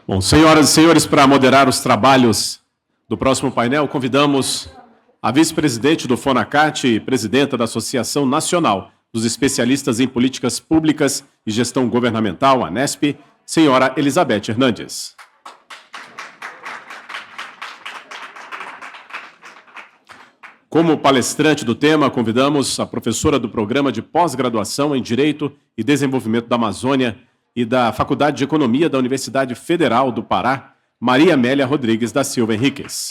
Bom, senhoras e senhores, para moderar os trabalhos do próximo painel, convidamos a vice-presidente do FONACAT e presidenta da Associação Nacional dos Especialistas em Políticas Públicas e Gestão Governamental, ANESP, senhora Elizabeth Hernandes. Como palestrante do tema, convidamos a professora do Programa de Pós-Graduação em Direito e Desenvolvimento da Amazônia e da Faculdade de Economia da Universidade Federal do Pará, Maria Amélia Rodrigues da Silva Henriques.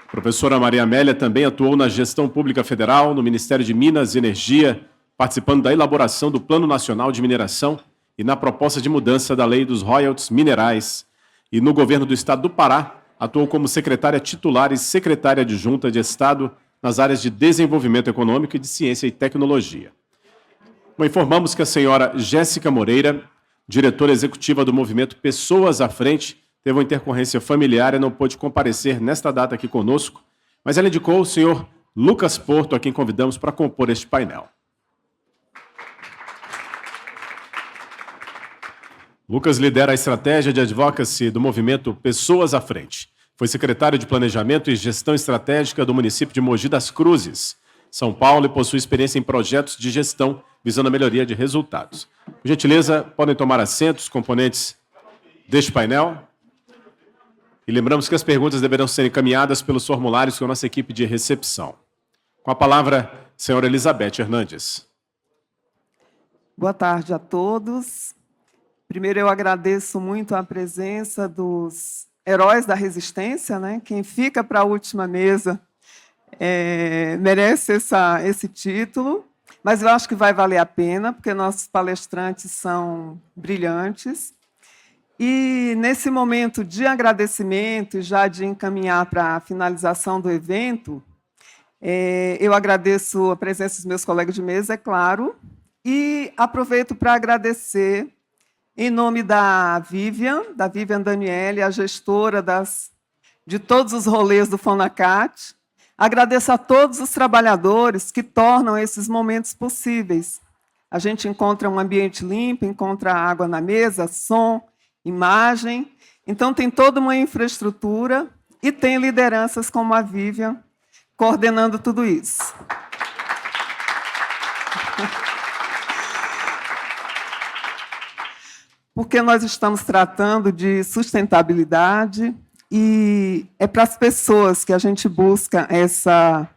A professora Maria Amélia também atuou na Gestão Pública Federal, no Ministério de Minas e Energia, participando da elaboração do Plano Nacional de Mineração e na proposta de mudança da Lei dos Royalties Minerais. E no Governo do Estado do Pará, atuou como secretária titular e secretária adjunta de Estado nas áreas de Desenvolvimento Econômico e de Ciência e Tecnologia. Bom, informamos que a senhora Jéssica Moreira, diretora executiva do movimento Pessoas à Frente, teve uma intercorrência familiar e não pôde comparecer nesta data aqui conosco, mas ela indicou o senhor Lucas Porto, a quem convidamos para compor este painel. Lucas lidera a estratégia de advocacy do movimento Pessoas à Frente. Foi secretário de Planejamento e Gestão Estratégica do município de Mogi das Cruzes, São Paulo, e possui experiência em projetos de gestão visando a melhoria de resultados. Por gentileza, podem tomar assento os componentes deste painel. E lembramos que as perguntas deverão ser encaminhadas pelos formulários com a nossa equipe de recepção. Com a palavra, senhora Elizabeth Hernandes. Boa tarde a todos. Primeiro, eu agradeço muito a presença dos heróis da resistência, né? Quem fica para a última mesa merece esse título, mas eu acho que vai valer a pena, porque nossos palestrantes são brilhantes. E, nesse momento de agradecimento e já de encaminhar para a finalização do evento, eu agradeço a presença dos meus colegas de mesa, é claro, e aproveito para agradecer, em nome da Vivian Daniele, a gestora de todos os rolês do FONACAT. Agradeço a todos os trabalhadores que tornam esses momentos possíveis. A gente encontra um ambiente limpo, encontra água na mesa, som, imagem. Então, tem toda uma infraestrutura e tem lideranças como a Vivian coordenando tudo isso. Porque nós estamos tratando de sustentabilidade e é para as pessoas que a gente busca essa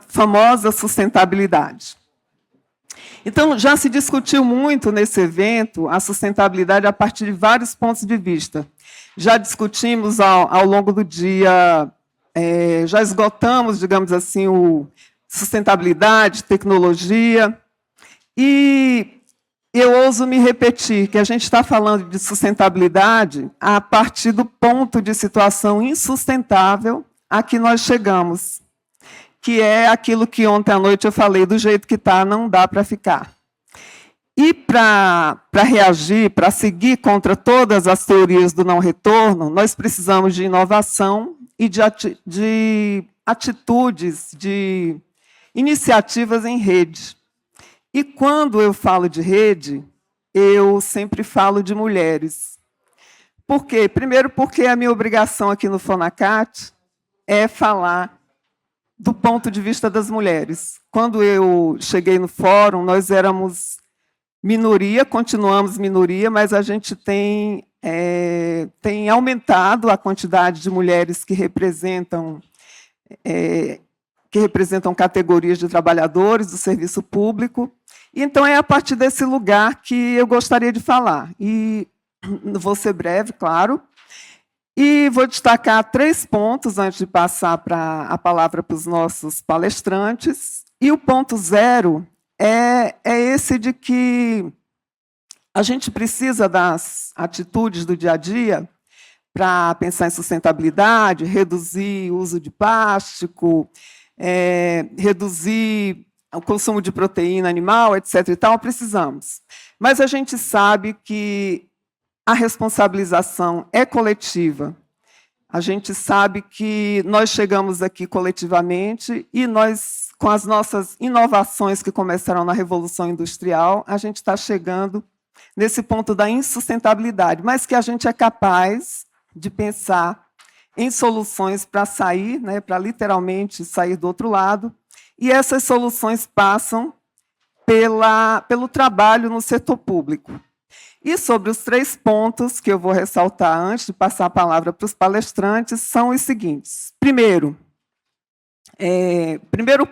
famosa sustentabilidade. Então, já se discutiu muito nesse evento a sustentabilidade a partir de vários pontos de vista. Já discutimos ao longo do dia, já esgotamos, digamos assim, sustentabilidade, tecnologia, e eu ouso me repetir que a gente está falando de sustentabilidade a partir do ponto de situação insustentável a que nós chegamos, que é aquilo que ontem à noite eu falei, do jeito que está, não dá para ficar. E para reagir, para seguir contra todas as teorias do não retorno, nós precisamos de inovação e de atitudes, de iniciativas em rede. E quando eu falo de rede, eu sempre falo de mulheres. Por quê? Primeiro, porque a minha obrigação aqui no FONACAT é falar do ponto de vista das mulheres. Quando eu cheguei no fórum, nós éramos minoria, continuamos minoria, mas a gente tem aumentado a quantidade de mulheres que representam categorias de trabalhadores do serviço público. Então, é a partir desse lugar que eu gostaria de falar. E vou ser breve, claro, e vou destacar 3 pontos antes de passar a palavra para os nossos palestrantes. E o ponto 0 é esse de que a gente precisa das atitudes do dia a dia para pensar em sustentabilidade, reduzir o uso de plástico, reduzir o consumo de proteína animal, etc. e tal, precisamos. Mas a gente sabe que a responsabilização é coletiva. A gente sabe que nós chegamos aqui coletivamente e nós, com as nossas inovações que começaram na Revolução Industrial, a gente está chegando nesse ponto da insustentabilidade, mas que a gente é capaz de pensar em soluções para sair, né, para literalmente sair do outro lado, e essas soluções passam pelo trabalho no setor público. E sobre os 3 pontos que eu vou ressaltar antes de passar a palavra para os palestrantes, são os seguintes. Primeiro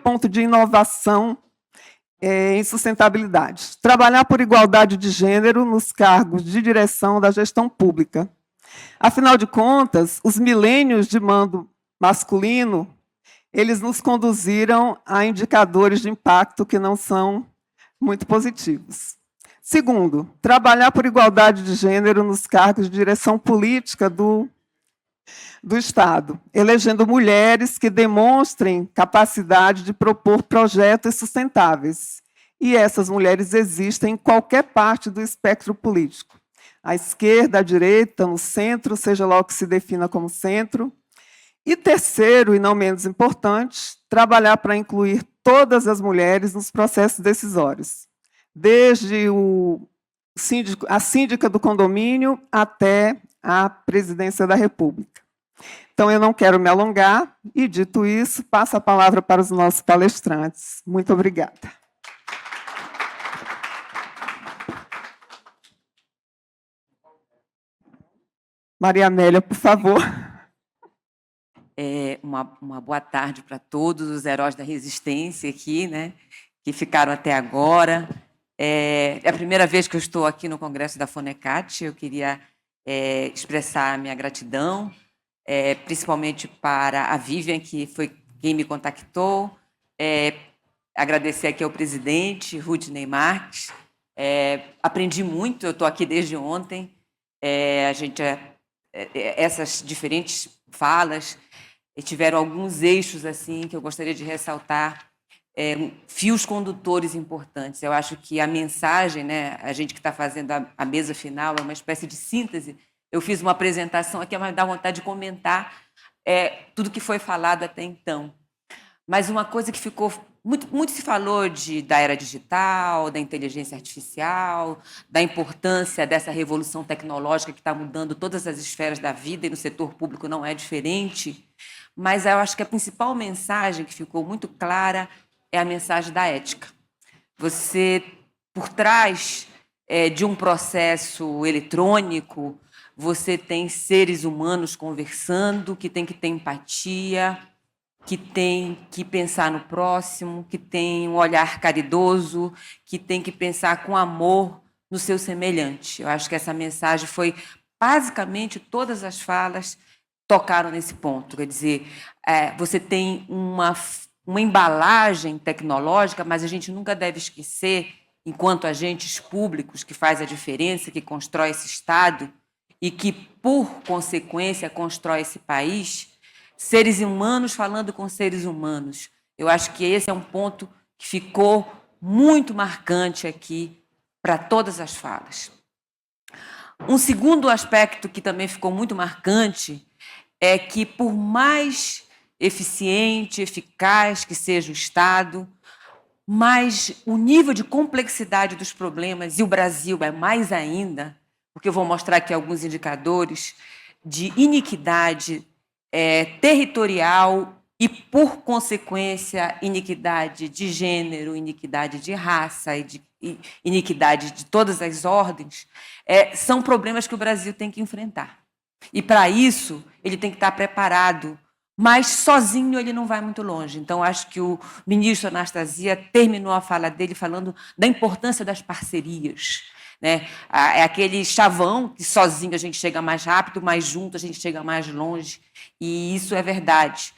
ponto de inovação em sustentabilidade. Trabalhar por igualdade de gênero nos cargos de direção da gestão pública. Afinal de contas, os milênios de mando masculino, eles nos conduziram a indicadores de impacto que não são muito positivos. Segundo, trabalhar por igualdade de gênero nos cargos de direção política do Estado, elegendo mulheres que demonstrem capacidade de propor projetos sustentáveis. E essas mulheres existem em qualquer parte do espectro político. À esquerda, à direita, no centro, seja lá o que se defina como centro. E terceiro, e não menos importante, trabalhar para incluir todas as mulheres nos processos decisórios, desde a síndica do condomínio até a presidência da República. Então, eu não quero me alongar, e, dito isso, passo a palavra para os nossos palestrantes. Muito obrigada. Maria Amélia, por favor. Uma boa tarde para todos os heróis da resistência aqui, né, que ficaram até agora. É a primeira vez que eu estou aqui no Congresso da FONECAT. Eu queria expressar a minha gratidão, principalmente para a Vivian, que foi quem me contactou, agradecer aqui ao presidente, Rudney Marques. Aprendi muito, eu estou aqui desde ontem. Essas diferentes falas tiveram alguns eixos assim que eu gostaria de ressaltar, fios condutores importantes. Eu acho que a mensagem, né, a gente que está fazendo a mesa final, é uma espécie de síntese. Eu fiz uma apresentação aqui, mas dá vontade de comentar tudo que foi falado até então. Mas uma coisa que ficou... Muito se falou da era digital, da inteligência artificial, da importância dessa revolução tecnológica que está mudando todas as esferas da vida, e no setor público não é diferente. Mas eu acho que a principal mensagem que ficou muito clara é a mensagem da ética. Você, por trás de um processo eletrônico, você tem seres humanos conversando, que tem que ter empatia, que tem que pensar no próximo, que tem um olhar caridoso, que tem que pensar com amor no seu semelhante. Eu acho que essa mensagem foi, basicamente, todas as falas tocaram nesse ponto. Quer dizer, você tem uma embalagem tecnológica, mas a gente nunca deve esquecer, enquanto agentes públicos, que faz a diferença, que constrói esse Estado e que, por consequência, constrói esse país, seres humanos falando com seres humanos. Eu acho que esse é um ponto que ficou muito marcante aqui para todas as falas. Um segundo aspecto que também ficou muito marcante é que, por mais eficiente, eficaz que seja o Estado, mas o nível de complexidade dos problemas, e o Brasil é mais ainda, porque eu vou mostrar aqui alguns indicadores de iniquidade territorial e, por consequência, iniquidade de gênero, iniquidade de raça e iniquidade de todas as ordens, são problemas que o Brasil tem que enfrentar. E, para isso, ele tem que estar preparado, mas sozinho ele não vai muito longe. Então, acho que o ministro Anastasia terminou a fala dele falando da importância das parcerias, né? É aquele chavão que sozinho a gente chega mais rápido, mas junto a gente chega mais longe, e isso é verdade.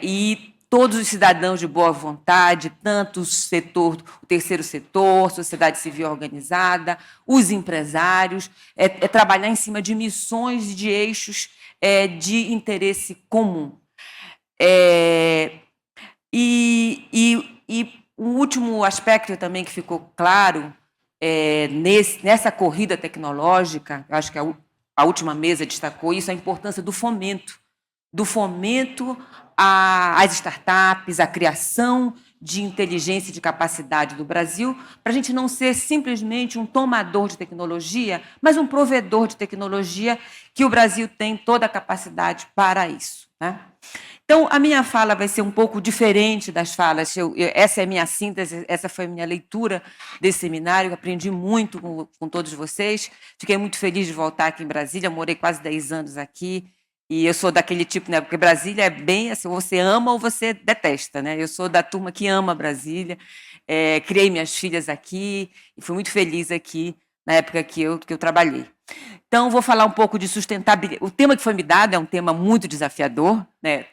E todos os cidadãos de boa vontade, tanto o terceiro setor, sociedade civil organizada, os empresários, trabalhar em cima de missões e de eixos de interesse comum. E um último aspecto também que ficou claro nessa corrida tecnológica, acho que a última mesa destacou isso, a importância do fomento às startups, a criação de inteligência e de capacidade do Brasil, para a gente não ser simplesmente um tomador de tecnologia, mas um provedor de tecnologia, que o Brasil tem toda a capacidade para isso, né? Então, a minha fala vai ser um pouco diferente das falas. Essa é a minha síntese, essa foi a minha leitura desse seminário. Aprendi muito com todos vocês. Fiquei muito feliz de voltar aqui em Brasília. Morei quase 10 anos aqui. E eu sou daquele tipo, né? Porque Brasília é bem assim, ou você ama ou você detesta, né? Eu sou da turma que ama Brasília. Criei minhas filhas aqui e fui muito feliz aqui na época que eu trabalhei. Então, vou falar um pouco de sustentabilidade. O tema que foi me dado é um tema muito desafiador, né?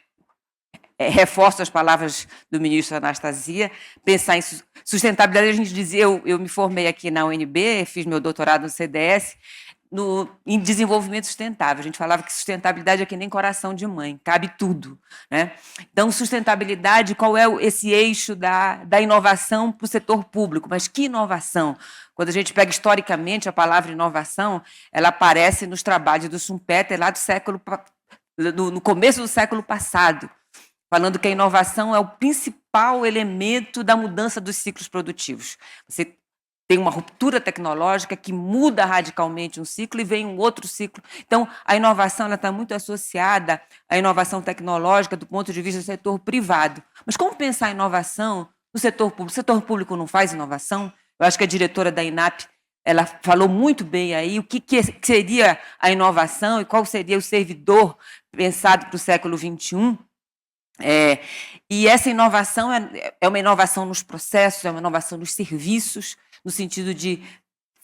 Reforço as palavras do ministro Anastasia, pensar em sustentabilidade. A gente dizia, eu me formei aqui na UNB, fiz meu doutorado no CDS, em desenvolvimento sustentável. A gente falava que sustentabilidade é que nem coração de mãe, cabe tudo, né? Então, sustentabilidade, qual é esse eixo da inovação para o setor público? Mas que inovação? Quando a gente pega historicamente a palavra inovação, ela aparece nos trabalhos do Schumpeter, lá no começo do século passado, falando que a inovação é o principal elemento da mudança dos ciclos produtivos. Você tem uma ruptura tecnológica que muda radicalmente um ciclo e vem um outro ciclo. Então, a inovação está muito associada à inovação tecnológica do ponto de vista do setor privado. Mas como pensar a inovação no setor público? O setor público não faz inovação? Eu acho que a diretora da INAP, ela falou muito bem aí o que seria a inovação e qual seria o servidor pensado para o século XXI. E essa inovação é uma inovação nos processos, é uma inovação nos serviços, no sentido de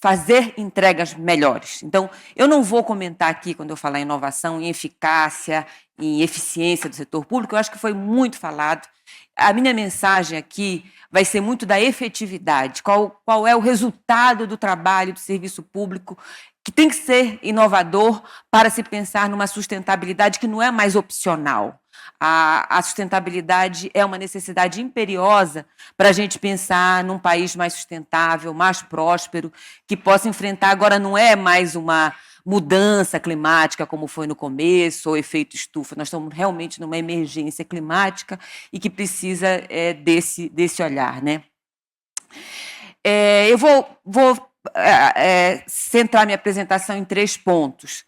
fazer entregas melhores. Então, eu não vou comentar aqui, quando eu falar em inovação, em eficácia, em eficiência do setor público, eu acho que foi muito falado. A minha mensagem aqui vai ser muito da efetividade, qual é o resultado do trabalho do serviço público, que tem que ser inovador para se pensar numa sustentabilidade que não é mais opcional. A sustentabilidade é uma necessidade imperiosa para a gente pensar num país mais sustentável, mais próspero, que possa enfrentar. Agora não é mais uma mudança climática como foi no começo, ou efeito estufa. Nós estamos realmente numa emergência climática e que precisa desse olhar, né? Eu vou centrar minha apresentação em 3 pontos.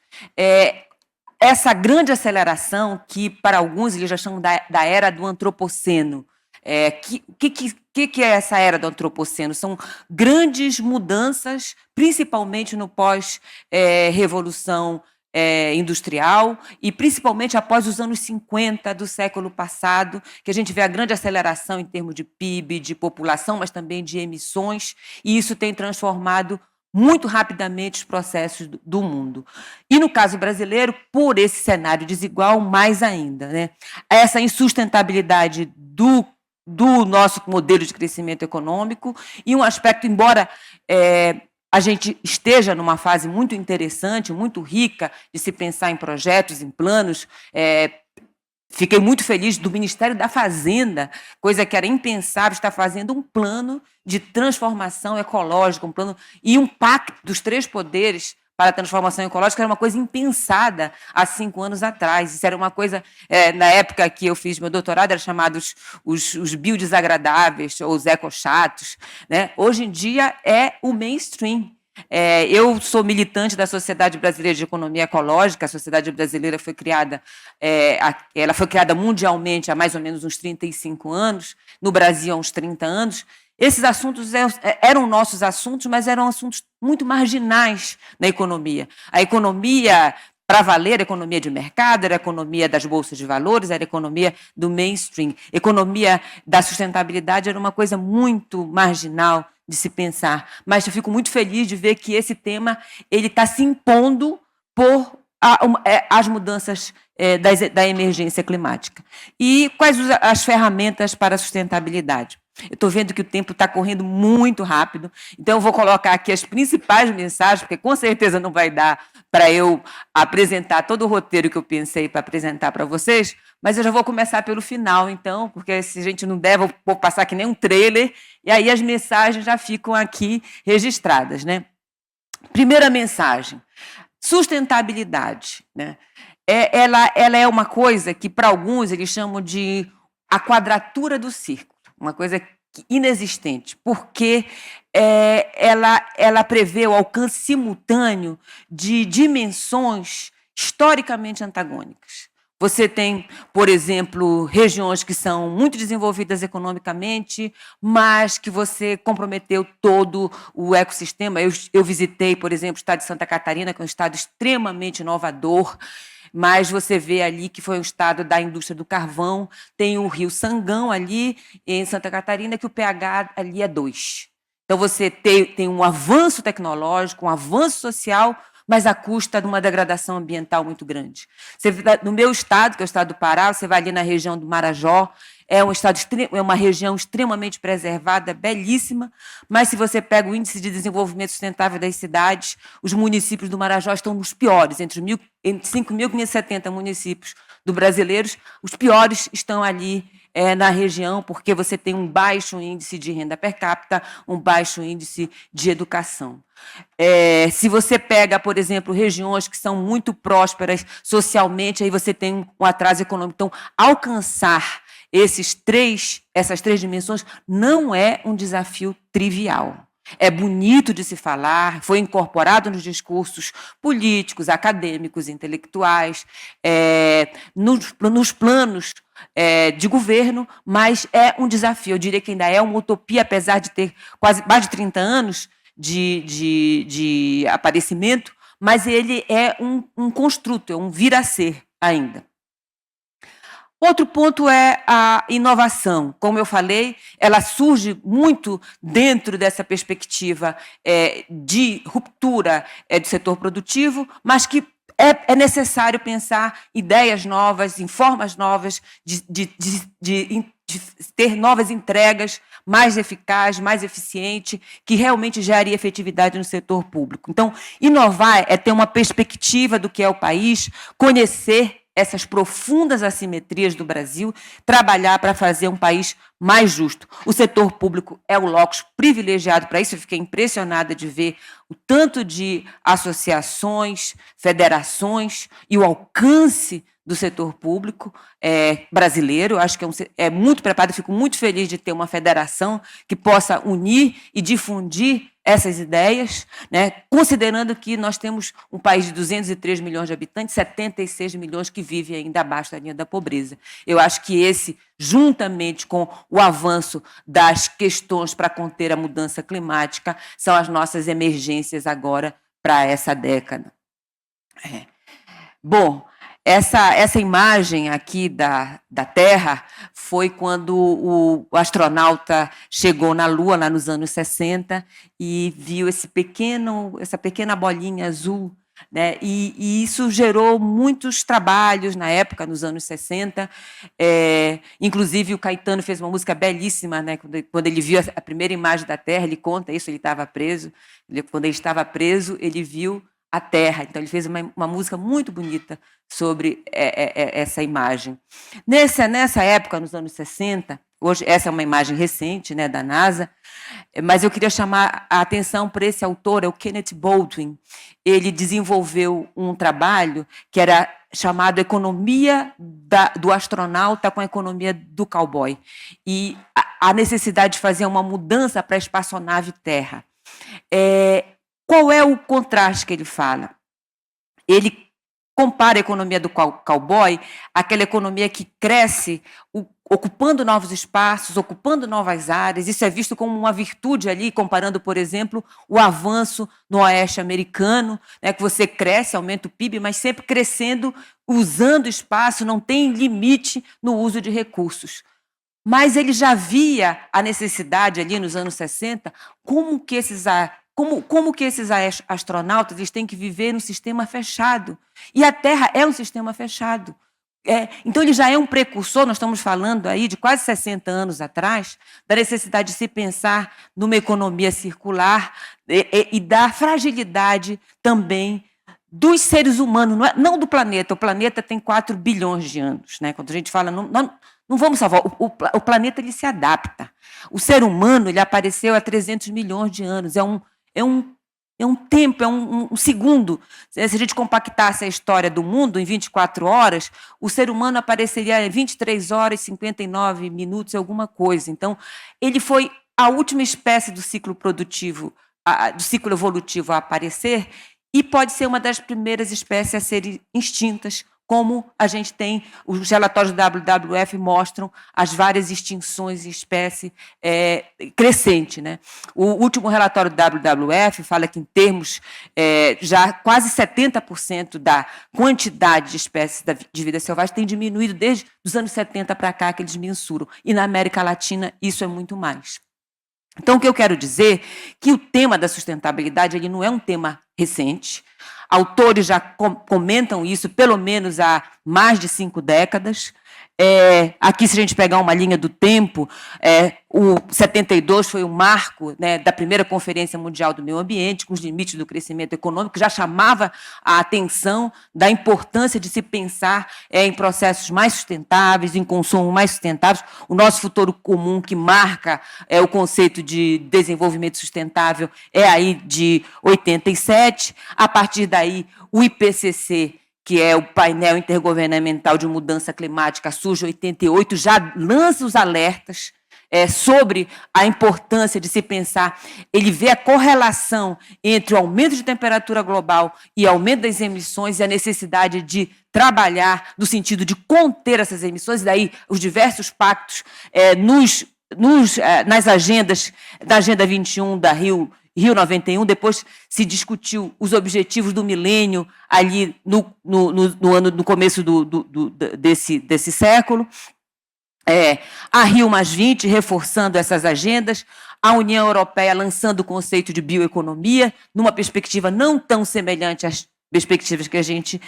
Essa grande aceleração que, para alguns, eles já chamam da era do antropoceno. Que é essa era do antropoceno? São grandes mudanças, principalmente no pós-revolução industrial e principalmente após os anos 50 do século passado, que a gente vê a grande aceleração em termos de PIB, de população, mas também de emissões, e isso tem transformado muito rapidamente os processos do mundo. E, no caso brasileiro, por esse cenário desigual, mais ainda, né? Essa insustentabilidade do nosso modelo de crescimento econômico e um aspecto, embora a gente esteja numa fase muito interessante, muito rica de se pensar em projetos, em planos. Fiquei muito feliz do Ministério da Fazenda, coisa que era impensável, estar fazendo um plano de transformação ecológica, um plano e um pacto dos 3 poderes para a transformação ecológica, era uma coisa impensada há 5 anos atrás. Isso era uma coisa, na época que eu fiz meu doutorado, era chamado os biodesagradáveis, ou os ecochatos, né? Hoje em dia é o mainstream. Eu sou militante da Sociedade Brasileira de Economia Ecológica. A Sociedade Brasileira foi criada, ela foi criada mundialmente há mais ou menos uns 35 anos, no Brasil há uns 30 anos. Esses assuntos eram nossos assuntos, mas eram assuntos muito marginais na economia. A economia, para valer, a economia de mercado, era a economia das bolsas de valores, era a economia do mainstream. A economia da sustentabilidade era uma coisa muito marginal de se pensar. Mas eu fico muito feliz de ver que esse tema está se impondo por as mudanças da emergência climática. E quais as ferramentas para a sustentabilidade? Eu estou vendo que o tempo está correndo muito rápido, então eu vou colocar aqui as principais mensagens, porque com certeza não vai dar para eu apresentar todo o roteiro que eu pensei para apresentar para vocês, mas eu já vou começar pelo final, então, porque se a gente não der, vou passar que nem um trailer, e aí as mensagens já ficam aqui registradas, né? Primeira mensagem, sustentabilidade, né? Ela é uma coisa que, para alguns, eles chamam de a quadratura do círculo. uma coisa inexistente, porque ela prevê o alcance simultâneo de dimensões historicamente antagônicas. Você tem, por exemplo, regiões que são muito desenvolvidas economicamente, mas que você comprometeu todo o ecossistema. Eu visitei, por exemplo, o estado de Santa Catarina, que é um estado extremamente inovador, mas você vê ali que foi um estado da indústria do carvão, tem o rio Sangão ali em Santa Catarina, que o pH ali é 2. Então, você tem um avanço tecnológico, um avanço social, mas à custa de uma degradação ambiental muito grande. No meu estado, que é o estado do Pará, você vai ali na região do Marajó, é uma região extremamente preservada, belíssima, mas se você pega o índice de desenvolvimento sustentável das cidades, os municípios do Marajó estão nos piores, entre 5.570 municípios do brasileiros, os piores estão ali na região, porque você tem um baixo índice de renda per capita, um baixo índice de educação. Se você pega, por exemplo, regiões que são muito prósperas socialmente, aí você tem um atraso econômico. Então, alcançar essas três dimensões não é um desafio trivial. É bonito de se falar, foi incorporado nos discursos políticos, acadêmicos, intelectuais, nos planos de governo, mas é um desafio. Eu diria que ainda é uma utopia, apesar de ter quase mais de 30 anos de aparecimento, mas ele é um construto, é um vir a ser ainda. Outro ponto é a inovação. Como eu falei, ela surge muito dentro dessa perspectiva de ruptura do setor produtivo, mas que é necessário pensar ideias novas, em formas novas, de ter novas entregas mais eficaz, mais eficiente, que realmente gere efetividade no setor público. Então, inovar é ter uma perspectiva do que é o país, conhecer essas profundas assimetrias do Brasil, trabalhar para fazer um país mais justo. O setor público é o locus privilegiado para isso. Eu fiquei impressionada de ver o tanto de associações, federações e o alcance do setor público brasileiro. Eu acho que é muito preparado, fico muito feliz de ter uma federação que possa unir e difundir essas ideias, né? Considerando que nós temos um país de 203 milhões de habitantes, 76 milhões que vivem ainda abaixo da linha da pobreza. Eu acho que juntamente com o avanço das questões para conter a mudança climática, são as nossas emergências agora para essa década. Bom, essa imagem aqui da Terra foi quando o astronauta chegou na Lua, lá nos anos 60, e viu essa pequena bolinha azul, né? E isso gerou muitos trabalhos na época, nos anos 60. Inclusive, o Caetano fez uma música belíssima, né? Quando ele viu a primeira imagem da Terra, ele conta isso, ele estava preso. Quando ele estava preso, ele viu a Terra. Então, ele fez uma música muito bonita sobre essa imagem. Nessa época, nos anos 60, hoje essa é uma imagem recente, né, da NASA, mas eu queria chamar a atenção para esse autor, é o Kenneth Baldwin. Ele desenvolveu um trabalho que era chamado Economia do Astronauta com a Economia do Cowboy, e a necessidade de fazer uma mudança para a espaçonave Terra. Qual é o contraste que ele fala? Ele compara a economia do cowboy àquela economia que cresce ocupando novos espaços, ocupando novas áreas. Isso é visto como uma virtude ali, comparando, por exemplo, o avanço no oeste americano, né, que você cresce, aumenta o PIB, mas sempre crescendo, usando espaço, não tem limite no uso de recursos. Mas ele já via a necessidade ali nos anos 60, como que esses astronautas eles têm que viver num sistema fechado. E a Terra é um sistema fechado. Então, ele já é um precursor, nós estamos falando aí de quase 60 anos atrás, da necessidade de se pensar numa economia circular e da fragilidade também dos seres humanos, não do planeta. O planeta tem 4 bilhões de anos, né? Quando a gente fala, não vamos salvar, o planeta ele se adapta. O ser humano ele apareceu há 300 milhões de anos, é um tempo, é um segundo. Se a gente compactasse a história do mundo em 24 horas, o ser humano apareceria em 23 horas e 59 minutos, alguma coisa. Então, ele foi a última espécie do ciclo produtivo, do ciclo evolutivo a aparecer, e pode ser uma das primeiras espécies a serem extintas, como a gente tem, os relatórios do WWF mostram as várias extinções de espécie crescente, né? O último relatório do WWF fala que, em termos, já quase 70% da quantidade de espécies de vida selvagem tem diminuído desde os anos 70 para cá, que eles mensuram. E na América Latina isso é muito mais. Então, o que eu quero dizer é que o tema da sustentabilidade ele não é um tema recente. Autores já comentam isso pelo menos há mais de 5 décadas. Aqui, se a gente pegar uma linha do tempo, o 72 foi o marco, né, da primeira Conferência Mundial do Meio Ambiente, com os limites do crescimento econômico, que já chamava a atenção da importância de se pensar em processos mais sustentáveis, em consumo mais sustentáveis. O nosso futuro comum, que marca o conceito de desenvolvimento sustentável, é aí de 87. A partir daí, o IPCC, que é o painel intergovernamental de mudança climática, surge em 88, já lança os alertas sobre a importância de se pensar, ele vê a correlação entre o aumento de temperatura global e o aumento das emissões e a necessidade de trabalhar no sentido de conter essas emissões, e daí os diversos pactos nas agendas, da Agenda 21 da Rio 91, depois se discutiu os objetivos do milênio ali no começo desse século. A Rio+20 reforçando essas agendas, a União Europeia lançando o conceito de bioeconomia, numa perspectiva não tão semelhante às perspectivas que a gente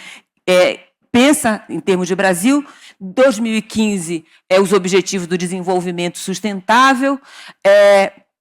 pensa em termos de Brasil. 2015, os Objetivos do Desenvolvimento Sustentável.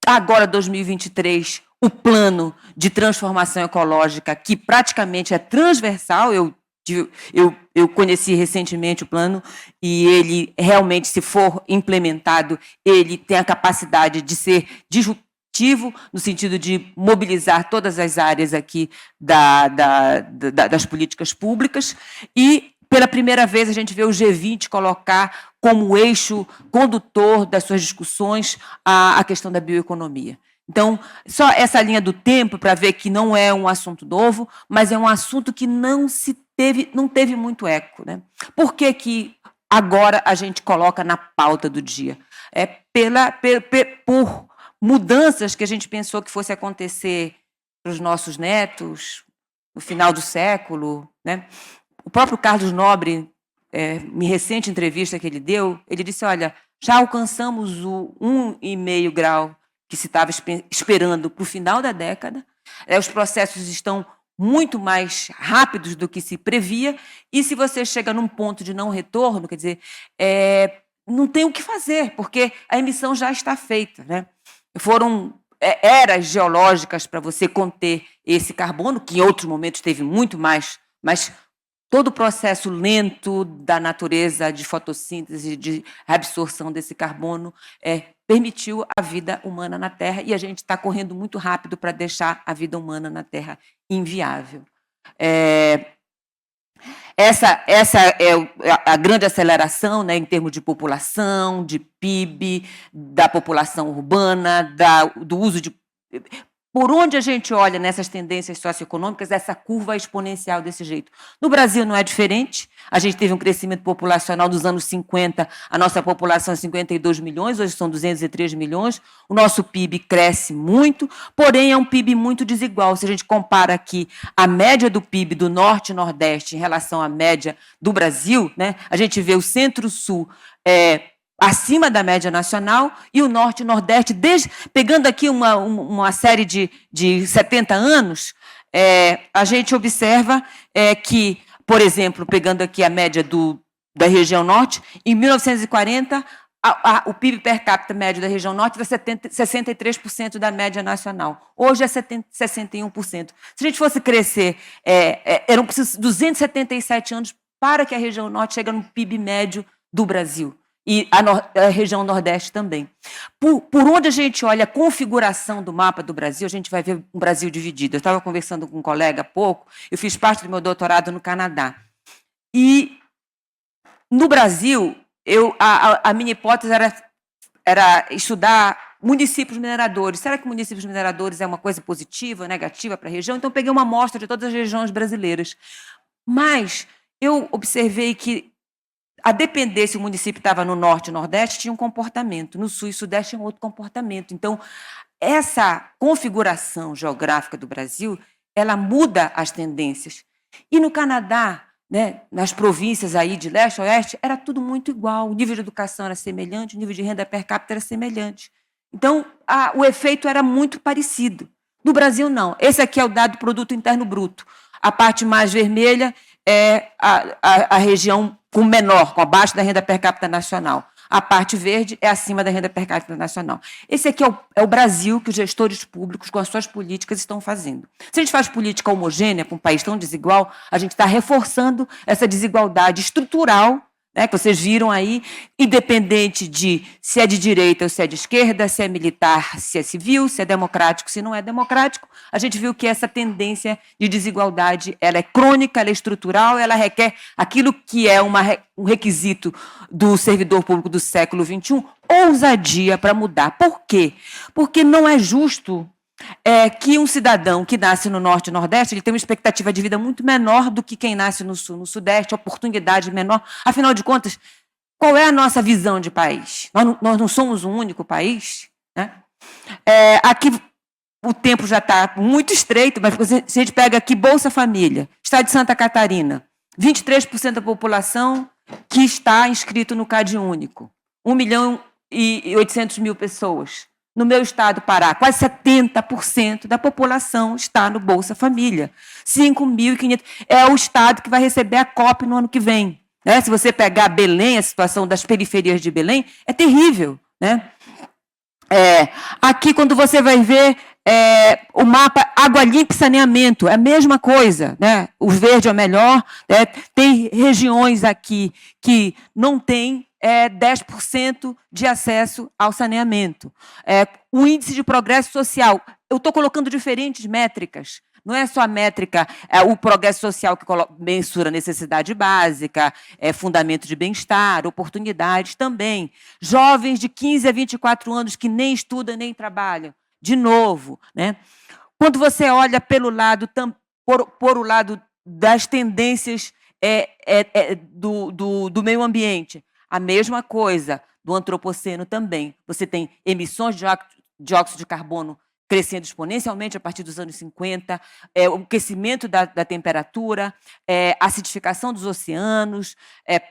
Agora, 2023, o Plano de Transformação Ecológica, que praticamente é transversal. Eu conheci recentemente o plano e ele realmente, se for implementado, ele tem a capacidade de ser disruptivo no sentido de mobilizar todas as áreas aqui das políticas públicas. E, pela primeira vez, a gente vê o G20 colocar como eixo condutor das suas discussões a questão da bioeconomia. Então, só essa linha do tempo para ver que não é um assunto novo, mas é um assunto que não teve muito eco, né? Por que agora a gente coloca na pauta do dia? Por mudanças que a gente pensou que fosse acontecer para os nossos netos no final do século, né? O próprio Carlos Nobre, em recente entrevista que ele deu, ele disse, olha, já alcançamos o 1,5 grau que se estava esperando para o final da década, os processos estão muito mais rápidos do que se previa, e se você chega num ponto de não retorno, quer dizer, não tem o que fazer, porque a emissão já está feita, né? Foram eras geológicas para você conter esse carbono, que em outros momentos teve muito mais, mas todo o processo lento da natureza de fotossíntese, de absorção desse carbono, permitiu a vida humana na Terra, e a gente está correndo muito rápido para deixar a vida humana na Terra inviável. Essa é a grande aceleração, né, em termos de população, de PIB, da população urbana, do uso de... Por onde a gente olha nessas tendências socioeconômicas, essa curva exponencial desse jeito. No Brasil não é diferente. A gente teve um crescimento populacional dos anos 50, a nossa população é 52 milhões, hoje são 203 milhões. O nosso PIB cresce muito, porém é um PIB muito desigual. Se a gente compara aqui a média do PIB do Norte e Nordeste em relação à média do Brasil, né, a gente vê o Centro-Sul acima da média nacional, e o Norte e Nordeste, pegando aqui uma série de 70 anos, a gente observa que, por exemplo, pegando aqui a média da região Norte, em 1940, o PIB per capita médio da região Norte era 63% da média nacional. Hoje é 61%. Se a gente fosse crescer, eram precisos 277 anos para que a região Norte chegue no PIB médio do Brasil. e a região Nordeste também. Por onde a gente olha a configuração do mapa do Brasil, a gente vai ver um Brasil dividido. Eu estava conversando com um colega há pouco, eu fiz parte do meu doutorado no Canadá. E no Brasil, a minha hipótese era estudar municípios mineradores. Será que municípios mineradores é uma coisa positiva, negativa para a região? Então, eu peguei uma amostra de todas as regiões brasileiras. Mas eu observei que, a depender se o município estava no Norte e Nordeste, tinha um comportamento. No Sul e Sudeste, tinha outro comportamento. Então, essa configuração geográfica do Brasil, ela muda as tendências. E no Canadá, né, nas províncias aí de leste a oeste, era tudo muito igual. O nível de educação era semelhante, o nível de renda per capita era semelhante. Então, o efeito era muito parecido. No Brasil, não. Esse aqui é o dado do Produto Interno Bruto. A parte mais vermelha é a região com menor, com abaixo da renda per capita nacional. A parte verde é acima da renda per capita nacional. Esse aqui é o Brasil que os gestores públicos, com as suas políticas, estão fazendo. Se a gente faz política homogênea com um país tão desigual, a gente está reforçando essa desigualdade estrutural, né, que vocês viram aí, independente de se é de direita ou se é de esquerda, se é militar, se é civil, se é democrático, se não é democrático. A gente viu que essa tendência de desigualdade ela é crônica, ela é estrutural, ela requer aquilo que é um requisito do servidor público do século XXI, ousadia para mudar. Por quê? Porque não é justo que um cidadão que nasce no Norte e Nordeste ele tem uma expectativa de vida muito menor do que quem nasce no Sul, no Sudeste, oportunidade menor. Afinal de contas, qual é a nossa visão de país? Nós não somos um único país, né? Aqui o tempo já está muito estreito, mas se a gente pega aqui Bolsa Família, Estado de Santa Catarina, 23% da população que está inscrito no CadÚnico, 1.800.000 pessoas. No meu estado, Pará, quase 70% da população está no Bolsa Família. 5.500. É o estado que vai receber a COP no ano que vem. Né? Se você pegar Belém, a situação das periferias de Belém, é terrível. Né? Aqui, quando você vai ver o mapa água limpa e saneamento, é a mesma coisa. Né? O verde é o melhor. Né? Tem regiões aqui que não tem 10% de acesso ao saneamento. O índice de progresso social, eu estou colocando diferentes métricas, não é só a métrica, o progresso social que mensura necessidade básica, fundamento de bem-estar, oportunidades também. Jovens de 15 a 24 anos que nem estudam nem trabalham, de novo. Né? Quando você olha pelo lado, por o lado das tendências do meio ambiente, a mesma coisa do antropoceno também. Você tem emissões de dióxido de carbono crescendo exponencialmente a partir dos anos 50, o aquecimento da temperatura, acidificação dos oceanos,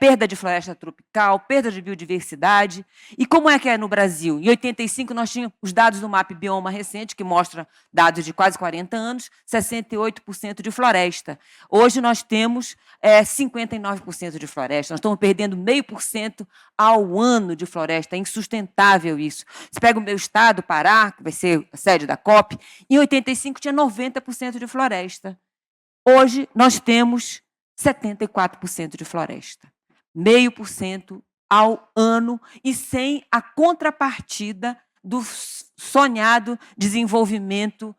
perda de floresta tropical, perda de biodiversidade. E como é que é no Brasil? Em 85, nós tínhamos os dados do MAP Bioma recente, que mostra dados de quase 40 anos, 68% de floresta. Hoje nós temos 59% de floresta. Nós estamos perdendo 0,5% ao ano de floresta. É insustentável isso. Você pega o meu estado, Pará, que vai ser a sede da COP, em 85 tinha 90% de floresta. Hoje nós temos 74% de floresta. 0,5% ao ano e sem a contrapartida do sonhado desenvolvimento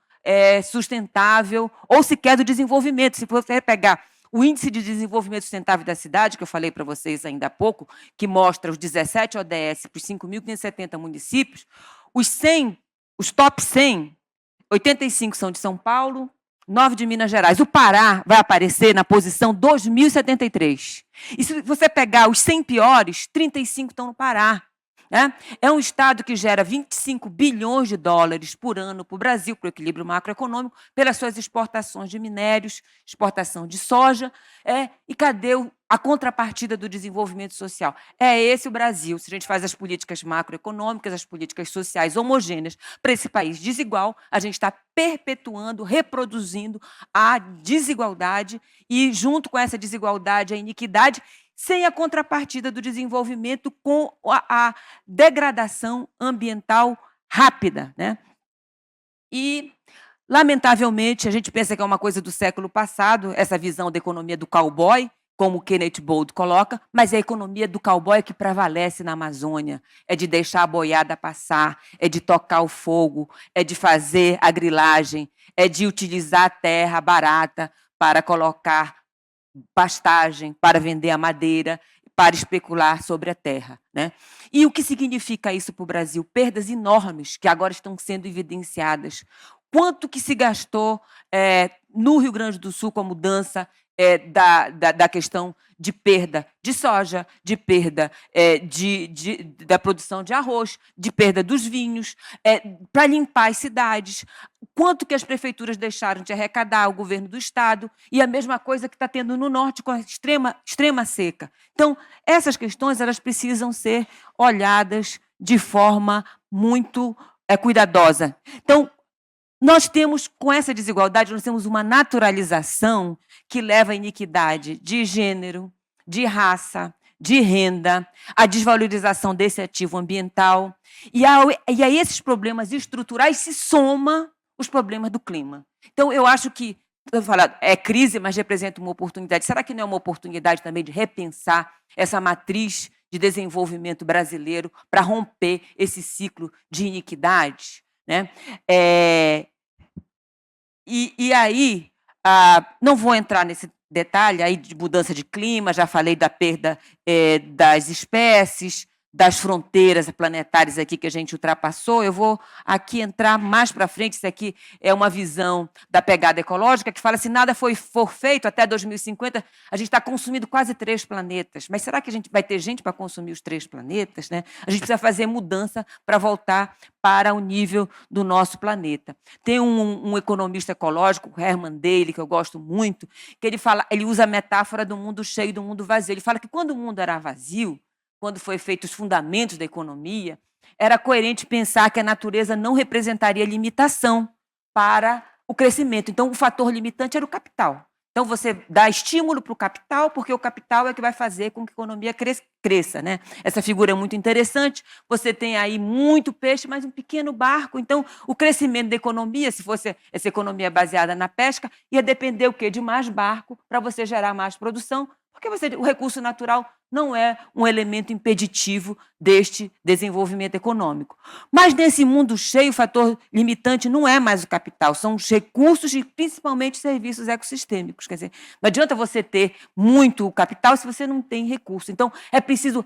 sustentável ou sequer do desenvolvimento. Se você pegar o Índice de Desenvolvimento Sustentável da Cidade, que eu falei para vocês ainda há pouco, que mostra os 17 ODS para os 5.570 municípios, os top 100, 85 são de São Paulo, 9 de Minas Gerais. O Pará vai aparecer na posição 2073. E se você pegar os 100 piores, 35 estão no Pará. Né? É um estado que gera 25 bilhões de dólares por ano para o Brasil, para o equilíbrio macroeconômico, pelas suas exportações de minérios, exportação de soja. E cadê a contrapartida do desenvolvimento social? É esse o Brasil. Se a gente faz as políticas macroeconômicas, as políticas sociais homogêneas para esse país desigual, a gente está perpetuando, reproduzindo a desigualdade e, junto com essa desigualdade, a iniquidade, sem a contrapartida do desenvolvimento com a degradação ambiental rápida. Né? E, lamentavelmente, a gente pensa que é uma coisa do século passado, essa visão da economia do cowboy, como o Kenneth Bold coloca, mas é a economia do cowboy que prevalece na Amazônia. É de deixar a boiada passar, é de tocar o fogo, é de fazer a grilagem, é de utilizar a terra barata para colocar pastagem, para vender a madeira, para especular sobre a terra, né? E o que significa isso para o Brasil? Perdas enormes que agora estão sendo evidenciadas. Quanto que se gastou no Rio Grande do Sul com a mudança da questão de perda de soja, de perda da produção de arroz, de perda dos vinhos, para limpar as cidades. Quanto que as prefeituras deixaram de arrecadar, o governo do Estado, e a mesma coisa que está tendo no Norte com a extrema seca. Então, essas questões elas precisam ser olhadas de forma muito cuidadosa. Então, nós temos, com essa desigualdade, nós temos uma naturalização que leva à iniquidade de gênero, de raça, de renda, a desvalorização desse ativo ambiental. E a esses problemas estruturais se soma os problemas do clima. Então, eu acho que, é crise, mas representa uma oportunidade. Será que não é uma oportunidade também de repensar essa matriz de desenvolvimento brasileiro para romper esse ciclo de iniquidade? Né? E aí, não vou entrar nesse detalhe aí de mudança de clima, já falei da perda das espécies, das fronteiras planetárias aqui que a gente ultrapassou. Eu vou aqui entrar mais para frente, isso aqui é uma visão da pegada ecológica, que fala se nada for feito até 2050, a gente está consumindo quase 3 planetas. Mas será que a gente vai ter gente para consumir os 3 planetas? Né? A gente precisa fazer mudança para voltar para o nível do nosso planeta. Tem um economista ecológico, Herman Daly, que eu gosto muito, que ele usa a metáfora do mundo cheio e do mundo vazio. Ele fala que quando o mundo era vazio, quando foi feito os fundamentos da economia, era coerente pensar que a natureza não representaria limitação para o crescimento. Então, o fator limitante era o capital. Então, você dá estímulo para o capital, porque o capital é que vai fazer com que a economia cresça. Né? Essa figura é muito interessante. Você tem aí muito peixe, mas um pequeno barco. Então, o crescimento da economia, se fosse essa economia baseada na pesca, ia depender o quê? De mais barco para você gerar mais produção, porque o recurso natural não é um elemento impeditivo deste desenvolvimento econômico. Mas nesse mundo cheio, o fator limitante não é mais o capital, são os recursos e principalmente serviços ecossistêmicos. Quer dizer, não adianta você ter muito capital se você não tem recurso. Então, é preciso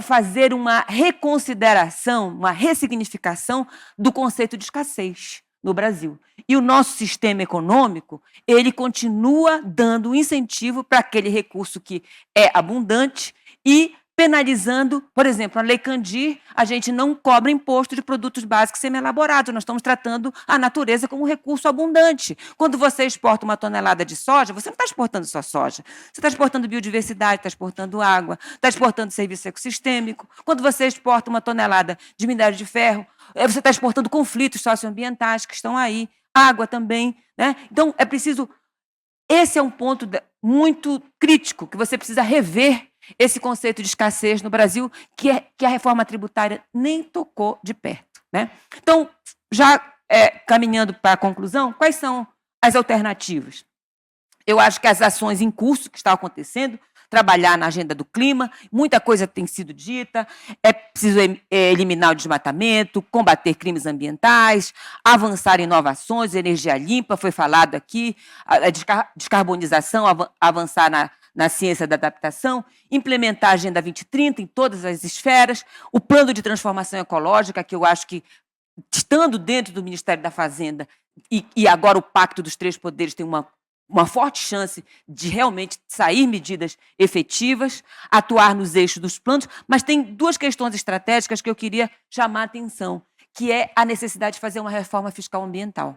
fazer uma reconsideração, uma ressignificação do conceito de escassez no Brasil. E o nosso sistema econômico, ele continua dando incentivo para aquele recurso que é abundante e penalizando, por exemplo, a Lei Candir, a gente não cobra imposto de produtos básicos semi-elaborados, nós estamos tratando a natureza como um recurso abundante. Quando você exporta 1 tonelada de soja, você não está exportando só soja, você está exportando biodiversidade, está exportando água, está exportando serviço ecossistêmico. Quando você exporta 1 tonelada de minério de ferro, você está exportando conflitos socioambientais que estão aí, água também. Né? Então, é preciso... Esse é um ponto muito crítico, que você precisa rever esse conceito de escassez no Brasil, que a reforma tributária nem tocou de perto. Né? Então, já caminhando para a conclusão, quais são as alternativas? Eu acho que as ações em curso que estão acontecendo, trabalhar na agenda do clima, muita coisa tem sido dita, é preciso eliminar o desmatamento, combater crimes ambientais, avançar em inovações, energia limpa, foi falado aqui, a descarbonização, avançar na ciência da adaptação, implementar a Agenda 2030 em todas as esferas, o plano de transformação ecológica, que eu acho que, estando dentro do Ministério da Fazenda, e agora o Pacto dos Três Poderes tem uma forte chance de realmente sair medidas efetivas, atuar nos eixos dos planos, mas tem 2 questões estratégicas que eu queria chamar a atenção, que é a necessidade de fazer uma reforma fiscal ambiental,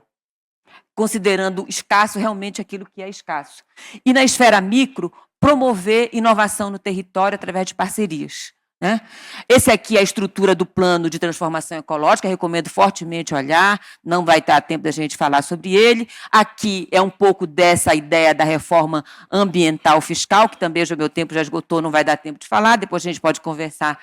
considerando escasso realmente aquilo que é escasso. E na esfera micro, promover inovação no território através de parcerias. Né? Esse aqui é a estrutura do plano de transformação ecológica, recomendo fortemente olhar, não vai dar tempo da gente falar sobre ele. Aqui é um pouco dessa ideia da reforma ambiental fiscal, que também o meu tempo já esgotou, não vai dar tempo de falar, depois a gente pode conversar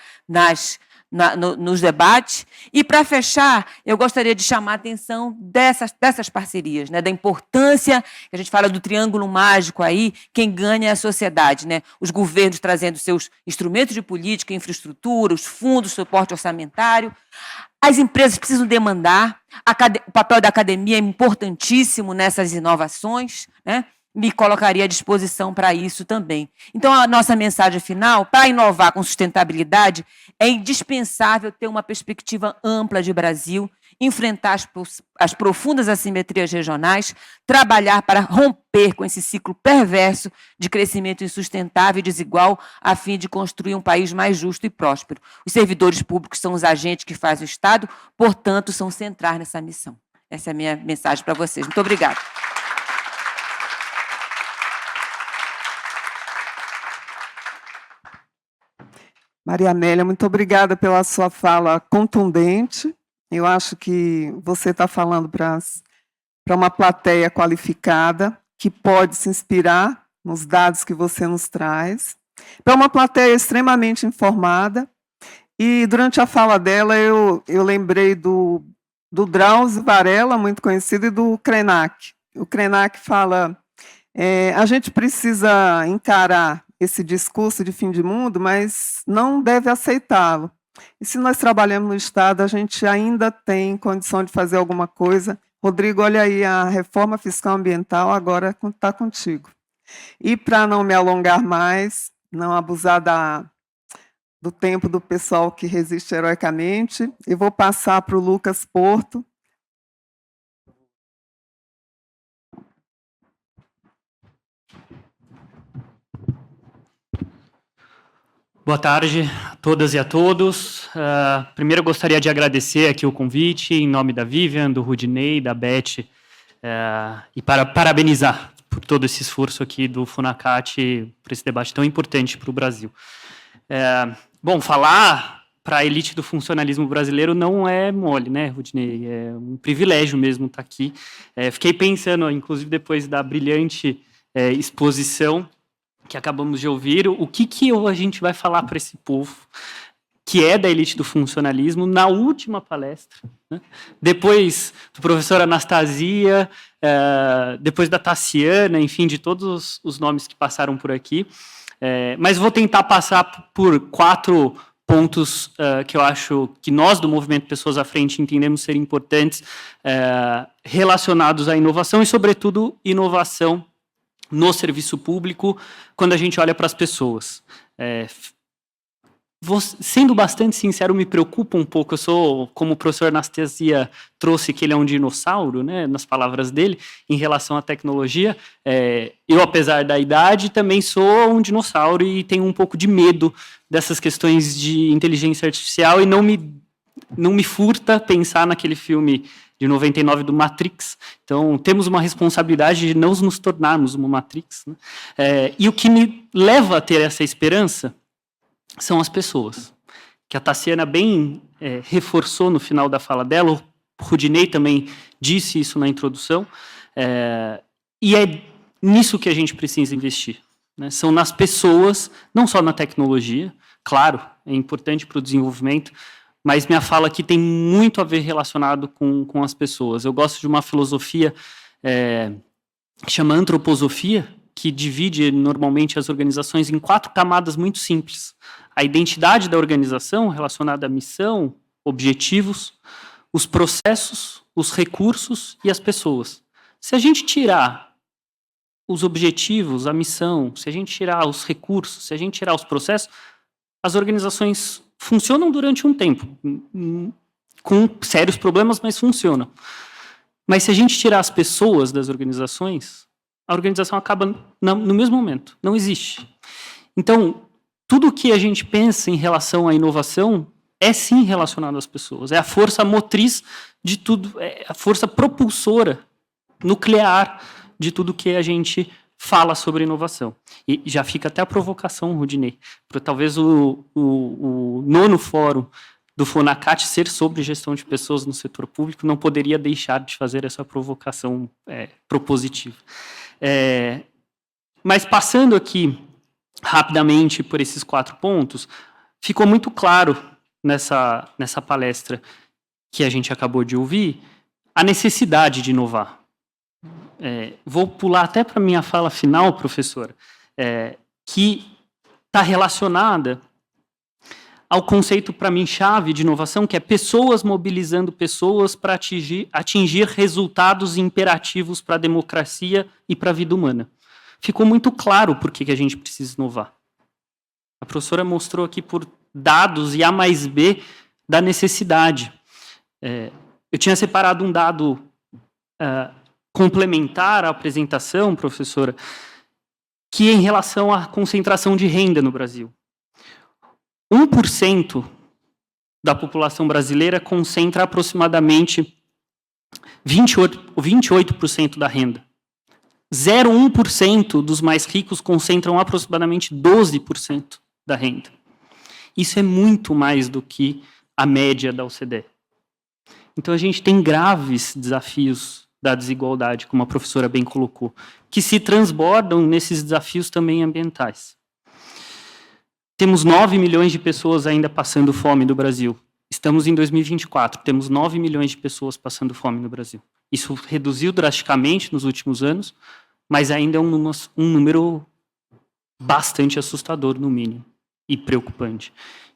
nos debates. E, para fechar, eu gostaria de chamar a atenção dessas parcerias, né, da importância, que a gente fala do triângulo mágico aí, quem ganha é a sociedade, né, os governos trazendo seus instrumentos de política, infraestrutura, os fundos, suporte orçamentário. As empresas precisam demandar, o papel da academia é importantíssimo nessas inovações, né? Me colocaria à disposição para isso também. Então, a nossa mensagem final, para inovar com sustentabilidade, é indispensável ter uma perspectiva ampla de Brasil, enfrentar as profundas assimetrias regionais, trabalhar para romper com esse ciclo perverso de crescimento insustentável e desigual, a fim de construir um país mais justo e próspero. Os servidores públicos são os agentes que fazem o Estado, portanto, são centrais nessa missão. Essa é a minha mensagem para vocês. Muito obrigada. Maria Amélia, muito obrigada pela sua fala contundente. Eu acho que você está falando para uma plateia qualificada, que pode se inspirar nos dados que você nos traz, para uma plateia extremamente informada. E, durante a fala dela, eu lembrei do Drauzio Varela, muito conhecido, e do Krenak. O Krenak fala, a gente precisa encarar esse discurso de fim de mundo, mas não deve aceitá-lo. E se nós trabalhamos no Estado, a gente ainda tem condição de fazer alguma coisa. Rodrigo, olha aí, a reforma fiscal ambiental agora está contigo. E, para não me alongar mais, não abusar do tempo do pessoal que resiste heroicamente, eu vou passar para o Lucas Porto. Boa tarde a todas e a todos. Primeiro, eu gostaria de agradecer aqui o convite, em nome da Vivian, do Rudinei, da Beth, e parabenizar por todo esse esforço aqui do Funacate, por esse debate tão importante para o Brasil. Bom, falar para a elite do funcionalismo brasileiro não é mole, né, Rudinei? É um privilégio mesmo estar aqui. Fiquei pensando, inclusive depois da brilhante exposição que acabamos de ouvir, o que a gente vai falar para esse povo, que é da elite do funcionalismo, na última palestra, né? Depois do professor Anastasia, depois da Tassiana, enfim, de todos os nomes que passaram por aqui. Mas vou tentar passar por 4 pontos que eu acho que nós, do Movimento Pessoas à Frente, entendemos ser importantes, relacionados à inovação e, sobretudo, inovação no serviço público, quando a gente olha para as pessoas. Sendo bastante sincero, me preocupa um pouco. Eu sou, como o professor Anastasia trouxe, que ele é um dinossauro, né, nas palavras dele, em relação à tecnologia. Eu, apesar da idade, também sou um dinossauro e tenho um pouco de medo dessas questões de inteligência artificial, e não me furta pensar naquele filme de 99 do Matrix. Então, temos uma responsabilidade de não nos tornarmos uma Matrix, né? E o que me leva a ter essa esperança são as pessoas, que a Tassiana bem reforçou no final da fala dela, o Rudinei também disse isso na introdução, e é nisso que a gente precisa investir, né? São nas pessoas, não só na tecnologia, claro, é importante para o desenvolvimento, mas minha fala aqui tem muito a ver relacionado com as pessoas. Eu gosto de uma filosofia que chama antroposofia, que divide normalmente as organizações em 4 camadas muito simples. A identidade da organização, relacionada à missão, objetivos, os processos, os recursos e as pessoas. Se a gente tirar os objetivos, a missão, se a gente tirar os recursos, se a gente tirar os processos, as organizações funcionam durante um tempo, com sérios problemas, mas funcionam. Mas se a gente tirar as pessoas das organizações, a organização acaba no mesmo momento, não existe. Então, tudo que a gente pensa em relação à inovação é sim relacionado às pessoas, é a força motriz de tudo, é a força propulsora, nuclear de tudo que a gente fala sobre inovação. E já fica até a provocação, Rudinei, para talvez o 9º fórum do Funacate ser sobre gestão de pessoas no setor público, não poderia deixar de fazer essa provocação propositiva. Mas passando aqui rapidamente por esses 4 pontos, ficou muito claro nessa palestra que a gente acabou de ouvir a necessidade de inovar. Vou pular até para a minha fala final, professora, que está relacionada ao conceito, para mim, chave de inovação, que é pessoas mobilizando pessoas para atingir resultados imperativos para a democracia e para a vida humana. Ficou muito claro por que a gente precisa inovar. A professora mostrou aqui por dados e A mais B da necessidade. Eu tinha separado um dado complementar à apresentação, professora, que é em relação à concentração de renda no Brasil. 1% da população brasileira concentra aproximadamente 28% da renda. 0,1% dos mais ricos concentram aproximadamente 12% da renda. Isso é muito mais do que a média da OCDE. Então, a gente tem graves desafios da desigualdade, como a professora bem colocou, que se transbordam nesses desafios também ambientais. Temos 9 milhões de pessoas ainda passando fome no Brasil. Estamos em 2024, temos 9 milhões de pessoas passando fome no Brasil. Isso reduziu drasticamente nos últimos anos, mas ainda é um número bastante assustador, no mínimo, e preocupante.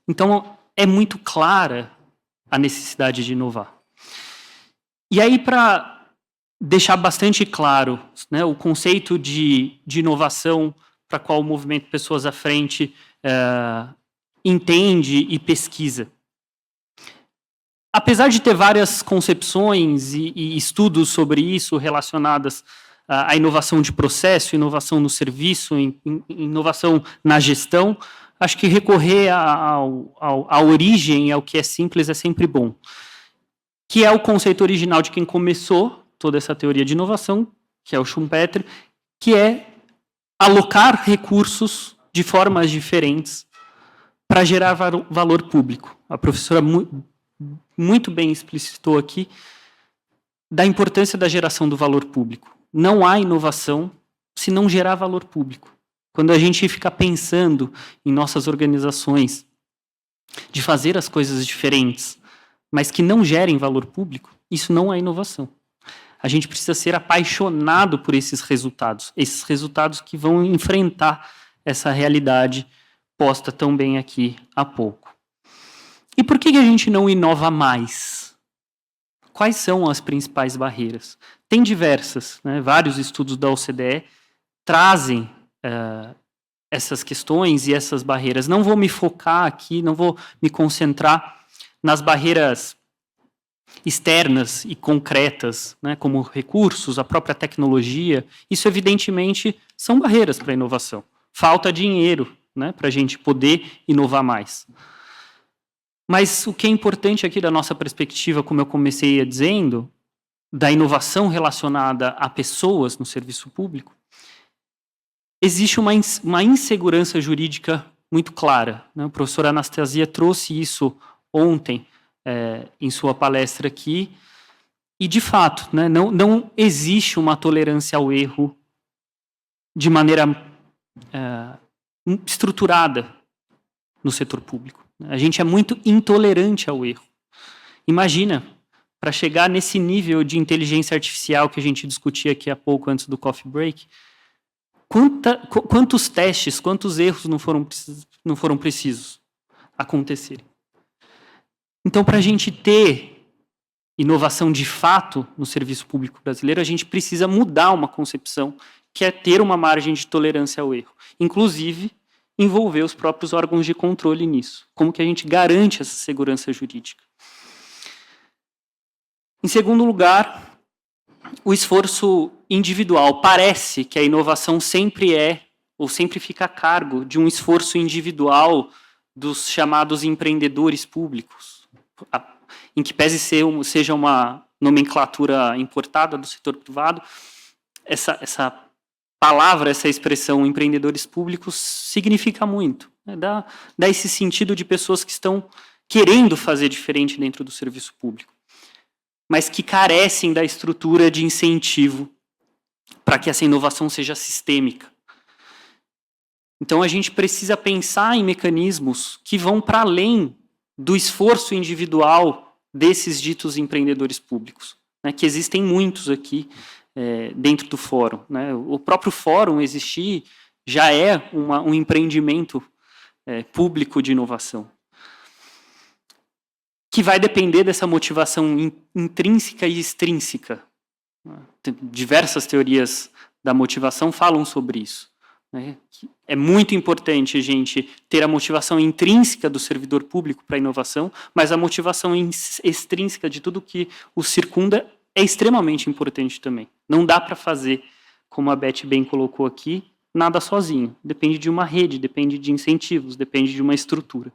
Então, é muito clara a necessidade de inovar. E aí, para deixar bastante claro, né, o conceito de inovação para qual o movimento Pessoas à Frente entende e pesquisa. Apesar de ter várias concepções e estudos sobre isso relacionadas à inovação de processo, inovação no serviço, inovação na gestão, acho que recorrer à origem, ao que é simples, é sempre bom. Que é o conceito original de quem começou toda essa teoria de inovação, que é o Schumpeter, que é alocar recursos de formas diferentes para gerar valor público. A professora muito bem explicitou aqui da importância da geração do valor público. Não há inovação se não gerar valor público. Quando a gente fica pensando em nossas organizações de fazer as coisas diferentes, mas que não gerem valor público, isso não é inovação. A gente precisa ser apaixonado por esses resultados que vão enfrentar essa realidade posta tão bem aqui há pouco. E por que a gente não inova mais? Quais são as principais barreiras? Tem diversas, né? Vários estudos da OCDE trazem essas questões e essas barreiras. Não vou me focar aqui, não vou me concentrar nas barreiras externas e concretas, né, como recursos, a própria tecnologia. Isso, evidentemente, são barreiras para a inovação. Falta dinheiro, né, para a gente poder inovar mais. Mas o que é importante aqui da nossa perspectiva, como eu comecei dizendo, da inovação relacionada a pessoas no serviço público, existe uma insegurança jurídica muito clara, né? O professor Anastasia trouxe isso ontem em sua palestra aqui, e, de fato, né, não existe uma tolerância ao erro de maneira estruturada no setor público. A gente é muito intolerante ao erro. Imagina, para chegar nesse nível de inteligência artificial que a gente discutia aqui há pouco, antes do coffee break, quantos testes, quantos erros não foram precisos acontecerem? Então, para a gente ter inovação de fato no serviço público brasileiro, a gente precisa mudar uma concepção, que é ter uma margem de tolerância ao erro. Inclusive, envolver os próprios órgãos de controle nisso. Como que a gente garante essa segurança jurídica? Em segundo lugar, o esforço individual. Parece que a inovação sempre ou sempre fica a cargo de um esforço individual dos chamados empreendedores públicos, em que pese seja uma nomenclatura importada do setor privado. Essa palavra, essa expressão, empreendedores públicos, significa muito. Né? Dá esse sentido de pessoas que estão querendo fazer diferente dentro do serviço público, mas que carecem da estrutura de incentivo para que essa inovação seja sistêmica. Então, a gente precisa pensar em mecanismos que vão para além do esforço individual desses ditos empreendedores públicos, né, que existem muitos aqui dentro do fórum, né? O próprio fórum existir já é um empreendimento público de inovação, que vai depender dessa motivação intrínseca e extrínseca. Diversas teorias da motivação falam sobre isso, né? É muito importante a gente ter a motivação intrínseca do servidor público para a inovação, mas a motivação extrínseca de tudo que o circunda é extremamente importante também. Não dá para fazer, como a Beth bem colocou aqui, nada sozinho. Depende de uma rede, depende de incentivos, depende de uma estrutura.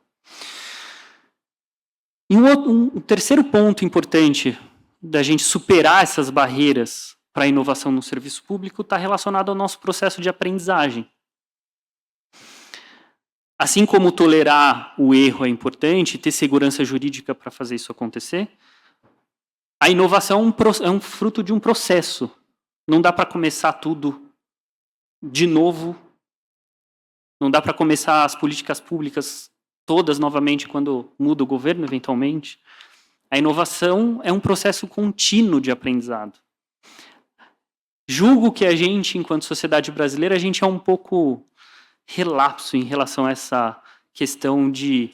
E um terceiro ponto importante da gente superar essas barreiras para a inovação no serviço público está relacionado ao nosso processo de aprendizagem. Assim como tolerar o erro é importante, ter segurança jurídica para fazer isso acontecer, a inovação é um fruto de um processo. Não dá para começar tudo de novo. Não dá para começar as políticas públicas todas novamente quando muda o governo, eventualmente. A inovação é um processo contínuo de aprendizado. Julgo que a gente, enquanto sociedade brasileira, a gente é um pouco relapso em relação a essa questão de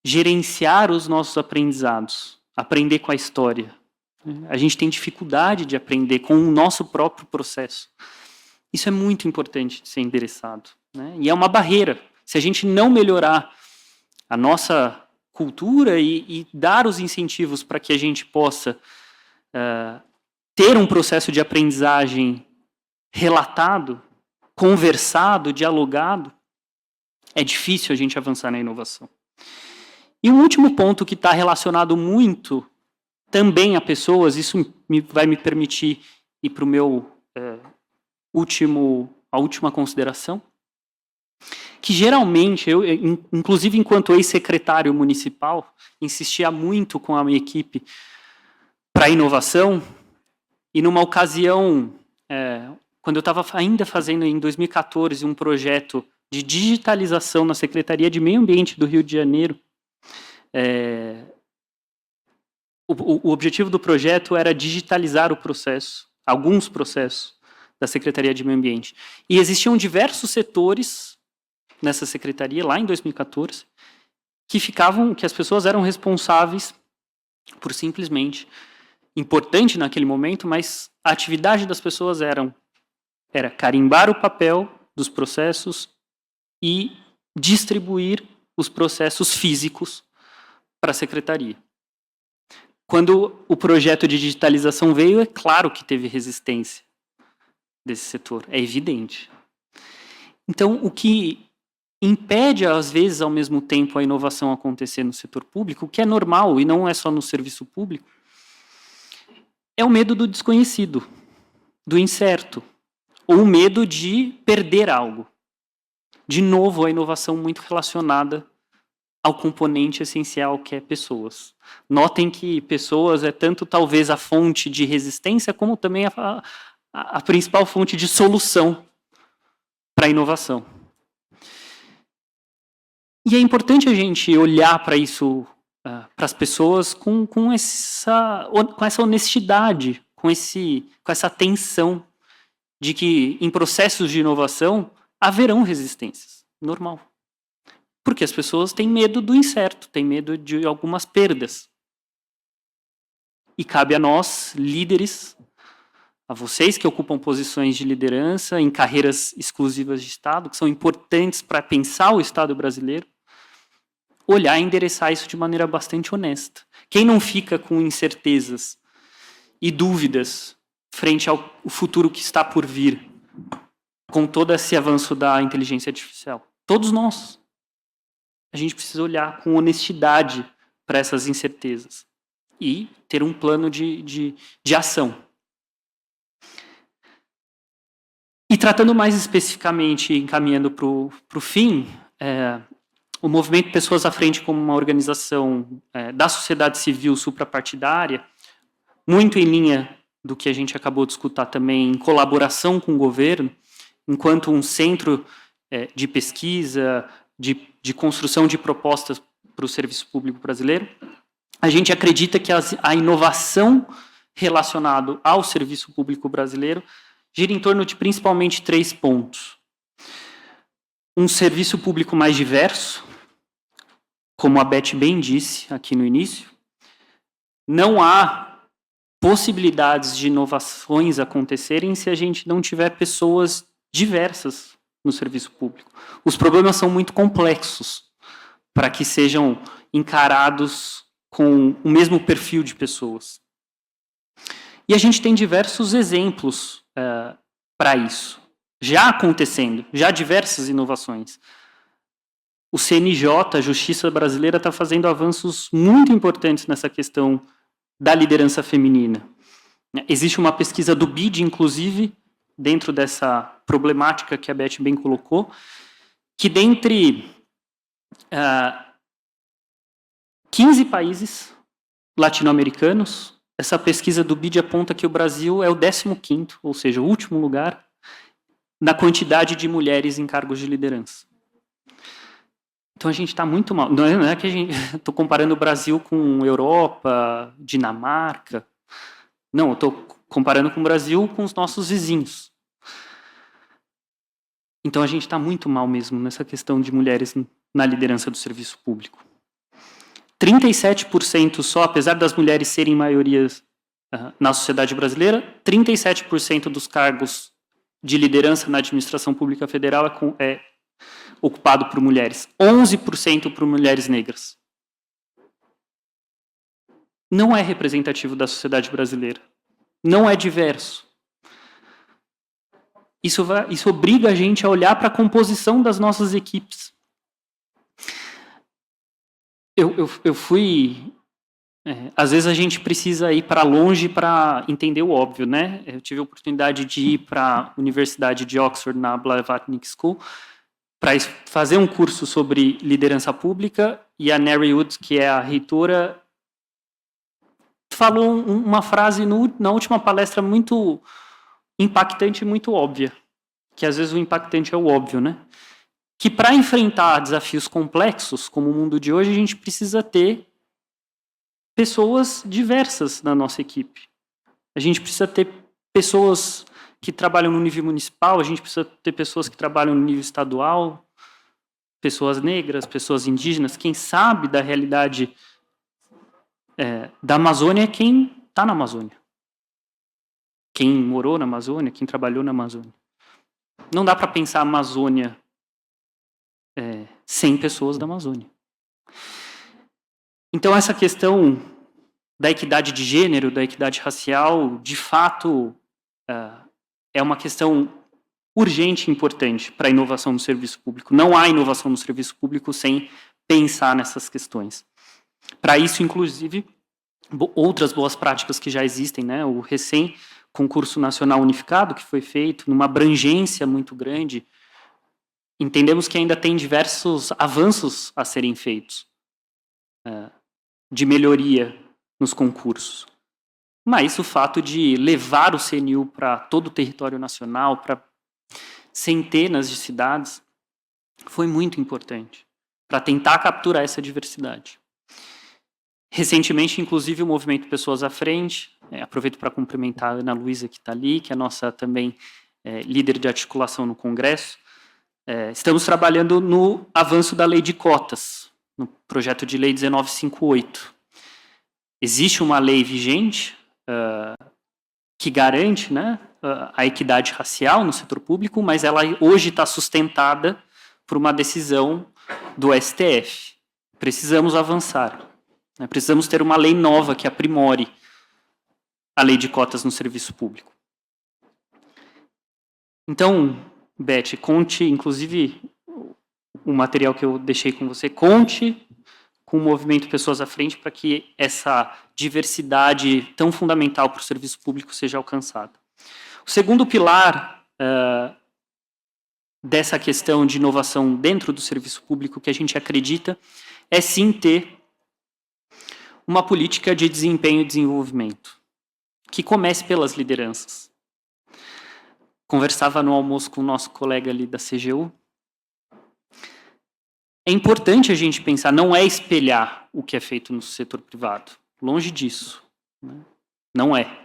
gerenciar os nossos aprendizados, aprender com a história. A gente tem dificuldade de aprender com o nosso próprio processo. Isso é muito importante de ser endereçado, né? E é uma barreira. Se a gente não melhorar a nossa cultura e dar os incentivos para que a gente possa ter um processo de aprendizagem relatado, conversado, dialogado, é difícil a gente avançar na inovação. E um último ponto que está relacionado muito também a pessoas, isso vai me permitir ir para o meu a última consideração, que geralmente, eu, inclusive enquanto ex-secretário municipal, insistia muito com a minha equipe para a inovação, e numa ocasião, quando eu estava ainda fazendo em 2014 um projeto de digitalização na Secretaria de Meio Ambiente do Rio de Janeiro, o objetivo do projeto era digitalizar o processo, alguns processos da Secretaria de Meio Ambiente. E existiam diversos setores nessa secretaria, lá em 2014, que as pessoas eram responsáveis por simplesmente, importante naquele momento, mas a atividade das pessoas era carimbar o papel dos processos e distribuir os processos físicos para a secretaria. Quando o projeto de digitalização veio, é claro que teve resistência desse setor, é evidente. Então, o que impede, às vezes, ao mesmo tempo, a inovação acontecer no setor público, o que é normal, e não é só no serviço público, é o medo do desconhecido, do incerto, ou o medo de perder algo. De novo, a inovação muito relacionada ao componente essencial que é pessoas. Notem que pessoas é tanto talvez a fonte de resistência, como também a principal fonte de solução para a inovação. E é importante a gente olhar para isso, para as pessoas com essa honestidade, com essa atenção de que em processos de inovação haverão resistências, normal. Porque as pessoas têm medo do incerto, têm medo de algumas perdas. E cabe a nós, líderes, a vocês que ocupam posições de liderança em carreiras exclusivas de Estado, que são importantes para pensar o Estado brasileiro, olhar e endereçar isso de maneira bastante honesta. Quem não fica com incertezas e dúvidas frente ao futuro que está por vir, com todo esse avanço da inteligência artificial? Todos nós. A gente precisa olhar com honestidade para essas incertezas e ter um plano de ação. E tratando mais especificamente, encaminhando para o fim, o Movimento Pessoas à Frente, como uma organização da sociedade civil suprapartidária, muito em linha do que a gente acabou de escutar também, em colaboração com o governo, enquanto um centro de pesquisa, de construção de propostas para o serviço público brasileiro. A gente acredita que a inovação relacionada ao serviço público brasileiro gira em torno de principalmente 3 pontos. Um serviço público mais diverso, como a Beth bem disse aqui no início. Não há possibilidades de inovações acontecerem se a gente não tiver pessoas diversas no serviço público. Os problemas são muito complexos para que sejam encarados com o mesmo perfil de pessoas. E a gente tem diversos exemplos para isso, já acontecendo, já diversas inovações. O CNJ, a Justiça Brasileira, está fazendo avanços muito importantes nessa questão da liderança feminina. Existe uma pesquisa do BID, inclusive, dentro dessa problemática que a Beth bem colocou, que dentre 15 países latino-americanos, essa pesquisa do BID aponta que o Brasil é o 15º, ou seja, o último lugar, na quantidade de mulheres em cargos de liderança. Então a gente está muito mal. Não é que a gente estou comparando o Brasil com Europa, Dinamarca. Não, eu estou comparando com o Brasil com os nossos vizinhos. Então a gente está muito mal mesmo nessa questão de mulheres na liderança do serviço público. 37% só, apesar das mulheres serem maiorias na sociedade brasileira, 37% dos cargos de liderança na administração pública federal é ocupado por mulheres, 11% por mulheres negras. Não é representativo da sociedade brasileira. Não é diverso. Isso obriga a gente a olhar para a composição das nossas equipes. Eu fui... às vezes a gente precisa ir para longe para entender o óbvio, né? Eu tive a oportunidade de ir para a Universidade de Oxford, na Blavatnik School, para fazer um curso sobre liderança pública, e a Neri Wood, que é a reitora, falou uma frase na última palestra muito impactante e muito óbvia, que às vezes o impactante é o óbvio, né? Que para enfrentar desafios complexos, como o mundo de hoje, a gente precisa ter pessoas diversas na nossa equipe. A gente precisa ter pessoas que trabalham no nível municipal, a gente precisa ter pessoas que trabalham no nível estadual, pessoas negras, pessoas indígenas. Quem sabe da realidade da Amazônia é quem está na Amazônia. Quem morou na Amazônia, quem trabalhou na Amazônia. Não dá para pensar a Amazônia sem pessoas da Amazônia. Então, essa questão da equidade de gênero, da equidade racial, de fato, é uma questão urgente e importante para a inovação no serviço público. Não há inovação no serviço público sem pensar nessas questões. Para isso, inclusive, outras boas práticas que já existem, né? O recém-concurso nacional unificado, que foi feito numa abrangência muito grande, entendemos que ainda tem diversos avanços a serem feitos de melhoria nos concursos. Mas o fato de levar o CNU para todo o território nacional, para centenas de cidades, foi muito importante para tentar capturar essa diversidade. Recentemente, inclusive, o movimento Pessoas à Frente, aproveito para cumprimentar a Ana Luísa, que está ali, que é a nossa também líder de articulação no Congresso. Estamos trabalhando no avanço da lei de cotas, no projeto de lei 1958. Existe uma lei vigente que garante, né, a equidade racial no setor público, mas ela hoje está sustentada por uma decisão do STF. Precisamos avançar. Né, precisamos ter uma lei nova que aprimore a lei de cotas no serviço público. Então, Beth, conte, inclusive, o material que eu deixei com você, conte com o movimento Pessoas à Frente para que essa diversidade tão fundamental para o serviço público seja alcançada. O segundo pilar dessa questão de inovação dentro do serviço público que a gente acredita é sim ter uma política de desempenho e desenvolvimento, que comece pelas lideranças. Conversava no almoço com o nosso colega ali da CGU, É importante a gente pensar, não é espelhar o que é feito no setor privado, longe disso, né? Não é.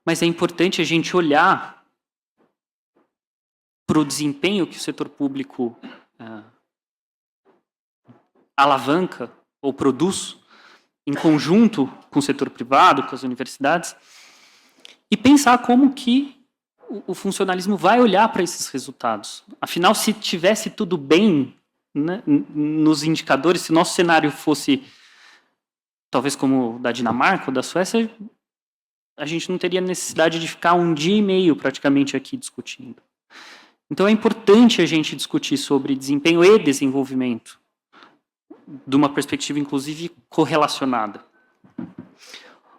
Mas é importante a gente olhar para o desempenho que o setor público alavanca ou produz em conjunto com o setor privado, com as universidades, e pensar como que o funcionalismo vai olhar para esses resultados. Afinal, se tivesse tudo bem, né, nos indicadores, se nosso cenário fosse talvez como o da Dinamarca ou da Suécia, a gente não teria necessidade de ficar 1 dia e meio praticamente aqui discutindo. Então é importante a gente discutir sobre desempenho e desenvolvimento, de uma perspectiva, inclusive, correlacionada.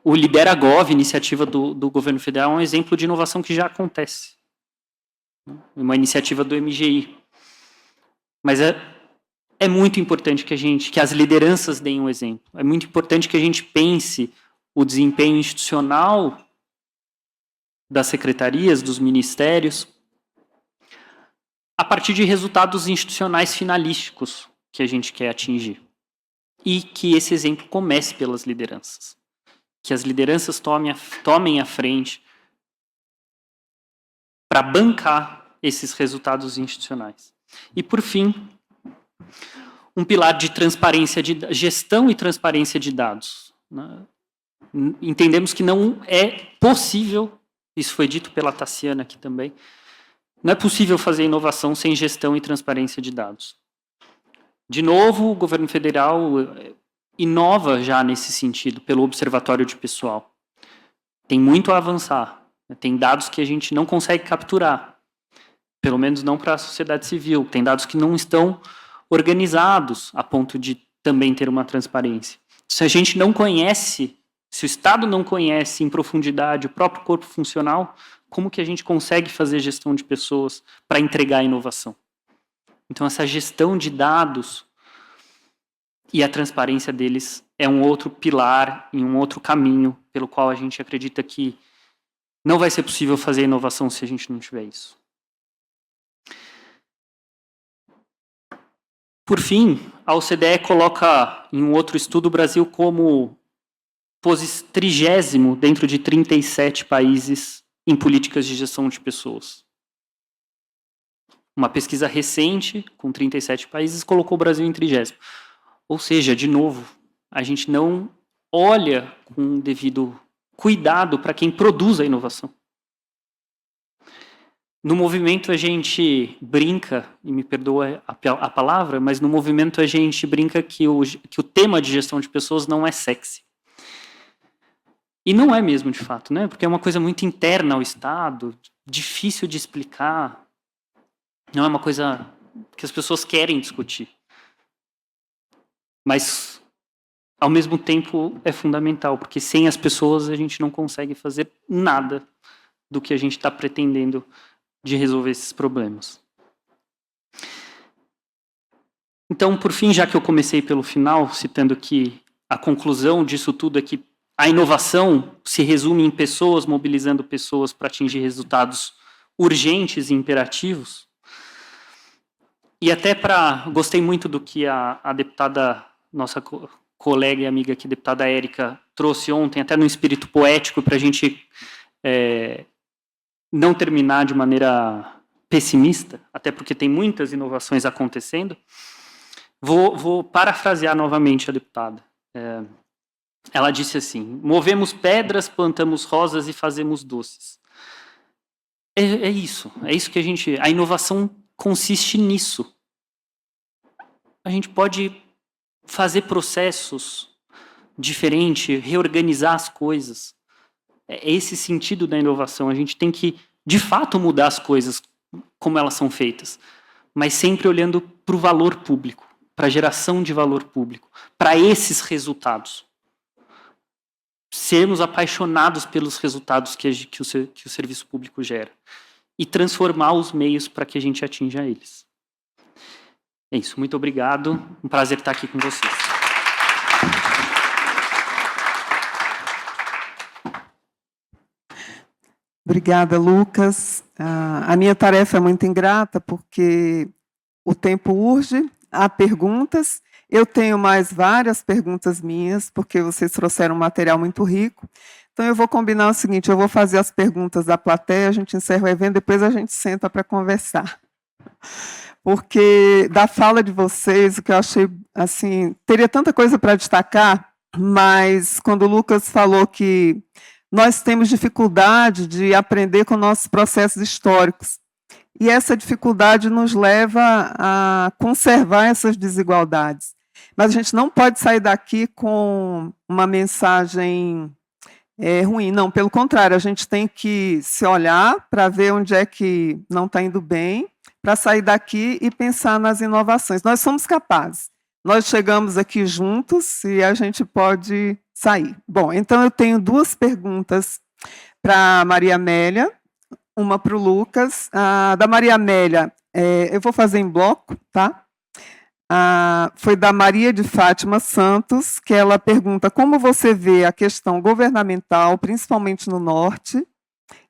O Lidera.gov, iniciativa do governo federal, é um exemplo de inovação que já acontece. Uma iniciativa do MGI. Mas é muito importante que as lideranças deem um exemplo. É muito importante que a gente pense o desempenho institucional das secretarias, dos ministérios, a partir de resultados institucionais finalísticos que a gente quer atingir. E que esse exemplo comece pelas lideranças. Que as lideranças tomem a frente para bancar esses resultados institucionais. E, por fim, um pilar de transparência, de gestão e transparência de dados. Entendemos que não é possível, isso foi dito pela Tassiana aqui também, não é possível fazer inovação sem gestão e transparência de dados. De novo, o governo federal inova já nesse sentido, pelo Observatório de Pessoal. Tem muito a avançar. Tem dados que a gente não consegue capturar, pelo menos não para a sociedade civil. Tem dados que não estão organizados a ponto de também ter uma transparência. Se a gente não conhece, se o Estado não conhece em profundidade o próprio corpo funcional, como que a gente consegue fazer gestão de pessoas para entregar a inovação? Então, essa gestão de dados e a transparência deles é um outro pilar e um outro caminho pelo qual a gente acredita que não vai ser possível fazer inovação se a gente não tiver isso. Por fim, a OCDE coloca em um outro estudo o Brasil como 30º dentro de 37 países em políticas de gestão de pessoas. Uma pesquisa recente, com 37 países, colocou o Brasil em 30º. Ou seja, de novo, a gente não olha com devido cuidado para quem produz a inovação. No movimento a gente brinca, e me perdoa a palavra, mas no movimento a gente brinca que o tema de gestão de pessoas não é sexy. E não é mesmo, de fato, né? Porque é uma coisa muito interna ao Estado, difícil de explicar, não é uma coisa que as pessoas querem discutir. Mas, ao mesmo tempo, é fundamental, porque sem as pessoas a gente não consegue fazer nada do que a gente está pretendendo de resolver esses problemas. Então, por fim, já que eu comecei pelo final, citando que a conclusão disso tudo é que a inovação se resume em pessoas, mobilizando pessoas para atingir resultados urgentes e imperativos. E até gostei muito do que a deputada, nossa colega e amiga aqui, deputada Érica, trouxe ontem, até no espírito poético, para a gente não terminar de maneira pessimista, até porque tem muitas inovações acontecendo. Vou parafrasear novamente a deputada. Ela disse assim: movemos pedras, plantamos rosas e fazemos doces. É isso que a inovação consiste nisso. A gente pode fazer processos diferentes, reorganizar as coisas. É esse sentido da inovação. A gente tem que, de fato, mudar as coisas como elas são feitas, mas sempre olhando para o valor público, para a geração de valor público, para esses resultados. Sermos apaixonados pelos resultados que o serviço público gera e transformar os meios para que a gente atinja eles. É isso, muito obrigado. Um prazer estar aqui com vocês. Obrigada, Lucas. A minha tarefa é muito ingrata, porque o tempo urge há perguntas. Eu tenho mais várias perguntas minhas, porque vocês trouxeram um material muito rico. Então, eu vou combinar o seguinte, eu vou fazer as perguntas da plateia, a gente encerra o evento, depois a gente senta para conversar. Porque da fala de vocês, o que eu achei, assim, teria tanta coisa para destacar, mas quando o Lucas falou que nós temos dificuldade de aprender com nossos processos históricos, e essa dificuldade nos leva a conservar essas desigualdades. Mas a gente não pode sair daqui com uma mensagem ruim, não, pelo contrário, a gente tem que se olhar para ver onde é que não está indo bem, para sair daqui e pensar nas inovações. Nós somos capazes, nós chegamos aqui juntos e a gente pode sair. Bom, então eu tenho duas perguntas para a Maria Amélia, uma para o Lucas. Da Maria Amélia, eu vou fazer em bloco, tá? Foi da Maria de Fátima Santos, que ela pergunta como você vê a questão governamental, principalmente no Norte,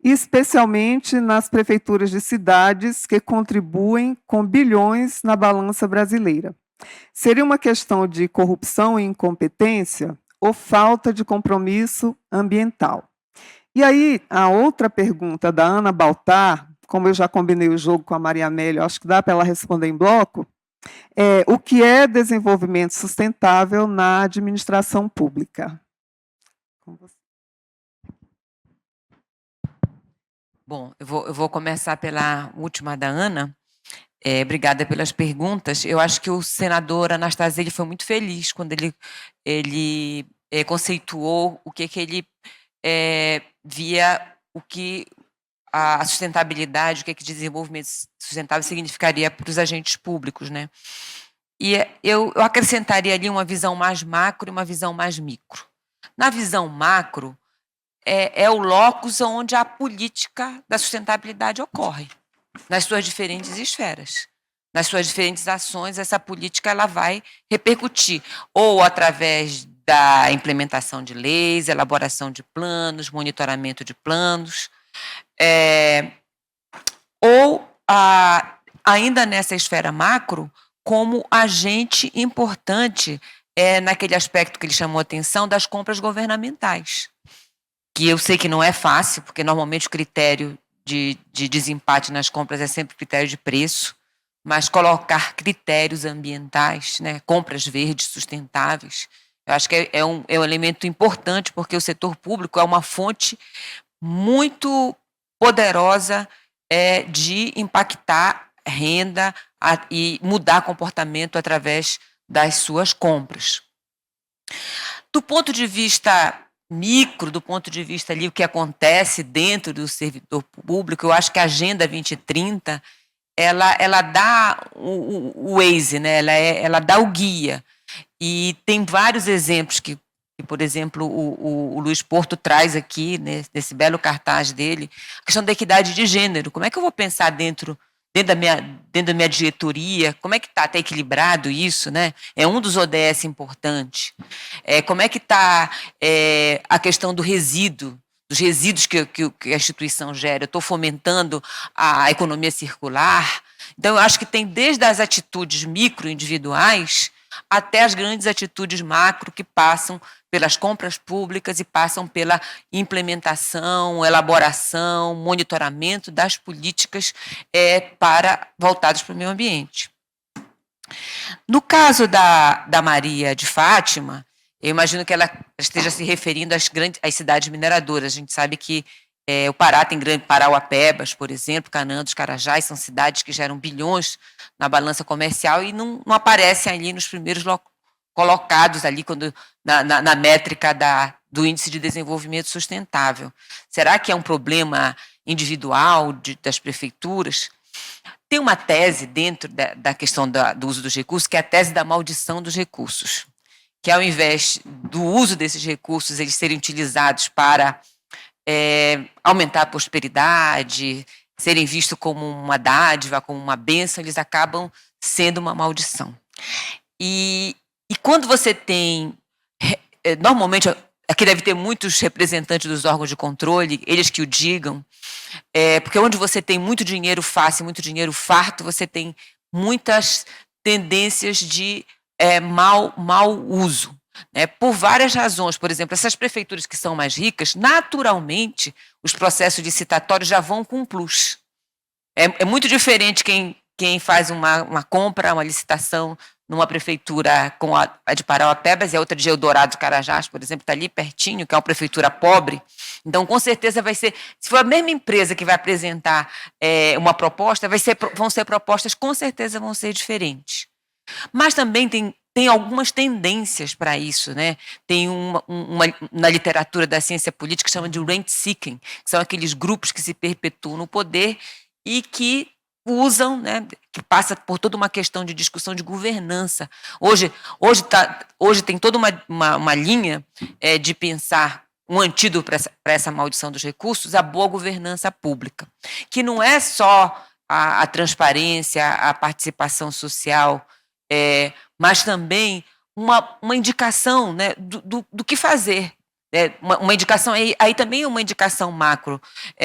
e especialmente nas prefeituras de cidades que contribuem com bilhões na balança brasileira. Seria uma questão de corrupção e incompetência ou falta de compromisso ambiental? E aí, a outra pergunta da Ana Baltar, como eu já combinei o jogo com a Maria Amélia, acho que dá para ela responder em bloco, o que é desenvolvimento sustentável na administração pública? Com você. Bom, eu vou começar pela última da Ana. Obrigada pelas perguntas. Eu acho que o senador Anastasia ele foi muito feliz quando ele conceituou o que ele via, o que a sustentabilidade, o que desenvolvimento sustentável significaria para os agentes públicos, né? E eu acrescentaria ali uma visão mais macro e uma visão mais micro. Na visão macro, é o locus onde a política da sustentabilidade ocorre, nas suas diferentes esferas. Nas suas diferentes ações, essa política ela vai repercutir, ou através da implementação de leis, elaboração de planos, monitoramento de planos, ou ainda nessa esfera macro, como agente importante naquele aspecto que ele chamou a atenção das compras governamentais, que eu sei que não é fácil, porque normalmente o critério de desempate nas compras é sempre critério de preço, mas colocar critérios ambientais, né, compras verdes sustentáveis, eu acho que é um elemento importante, porque o setor público é uma fonte muito poderosa de impactar renda e mudar comportamento através das suas compras. Do ponto de vista micro, do ponto de vista ali o que acontece dentro do servidor público, eu acho que a Agenda 2030 ela dá o Waze, né? Ela dá o guia, e tem vários exemplos que por exemplo, o Luiz Porto traz aqui, né, nesse belo cartaz dele, a questão da equidade de gênero. Como é que eu vou pensar dentro da minha diretoria? Como é que está equilibrado isso, né? É um dos ODS importantes. Como é que está a questão do resíduo, dos resíduos que a instituição gera? Eu estou fomentando a economia circular. Então, eu acho que tem desde as atitudes micro-individuais até as grandes atitudes macro que passam pelas compras públicas e passam pela implementação, elaboração, monitoramento das políticas voltadas para o meio ambiente. No caso da Maria de Fátima, eu imagino que ela esteja se referindo às cidades mineradoras. A gente sabe que o Pará tem grande Parauapebas, por exemplo, Canaã dos Carajás, são cidades que geram bilhões na balança comercial e não aparecem ali nos primeiros colocados ali na métrica do Índice de Desenvolvimento Sustentável. Será que é um problema individual das prefeituras? Tem uma tese dentro da questão do uso dos recursos, que é a tese da maldição dos recursos, que ao invés do uso desses recursos eles serem utilizados para aumentar a prosperidade, serem vistos como uma dádiva, como uma bênção, eles acabam sendo uma maldição. E quando você tem, normalmente, aqui deve ter muitos representantes dos órgãos de controle, eles que o digam, porque onde você tem muito dinheiro fácil, muito dinheiro farto, você tem muitas tendências de mau uso, né, por várias razões. Por exemplo, essas prefeituras que são mais ricas, naturalmente, os processos licitatórios já vão com um plus. É muito diferente quem faz uma compra, uma licitação numa prefeitura com a de Parauapebas e a outra de Eldorado, Carajás, por exemplo, está ali pertinho, que é uma prefeitura pobre. Então, com certeza vai ser, se for a mesma empresa que vai apresentar uma proposta, vão ser propostas, com certeza vão ser diferentes. Mas também tem algumas tendências para isso, né? Tem na literatura da ciência política que chama de rent seeking, que são aqueles grupos que se perpetuam no poder e que usam, né, que passa por toda uma questão de discussão de governança. Hoje tem toda uma linha de pensar um antídoto para essa maldição dos recursos, a boa governança pública, que não é só a transparência, a participação social, mas também uma indicação, né, do que fazer. Uma indicação, aí também é uma indicação macro.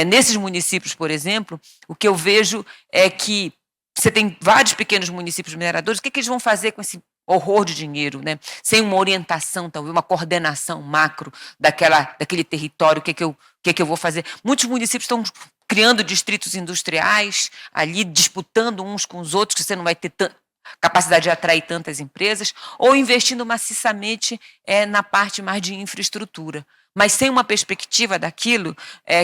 Nesses municípios, por exemplo, o que eu vejo é que você tem vários pequenos municípios mineradores, o que eles vão fazer com esse horror de dinheiro, né? Sem uma orientação, talvez, uma coordenação macro daquele território, o que eu vou fazer. Muitos municípios estão criando distritos industriais, ali disputando uns com os outros, que você não vai ter capacidade de atrair tantas empresas, ou investindo maciçamente na parte mais de infraestrutura, mas sem uma perspectiva daquilo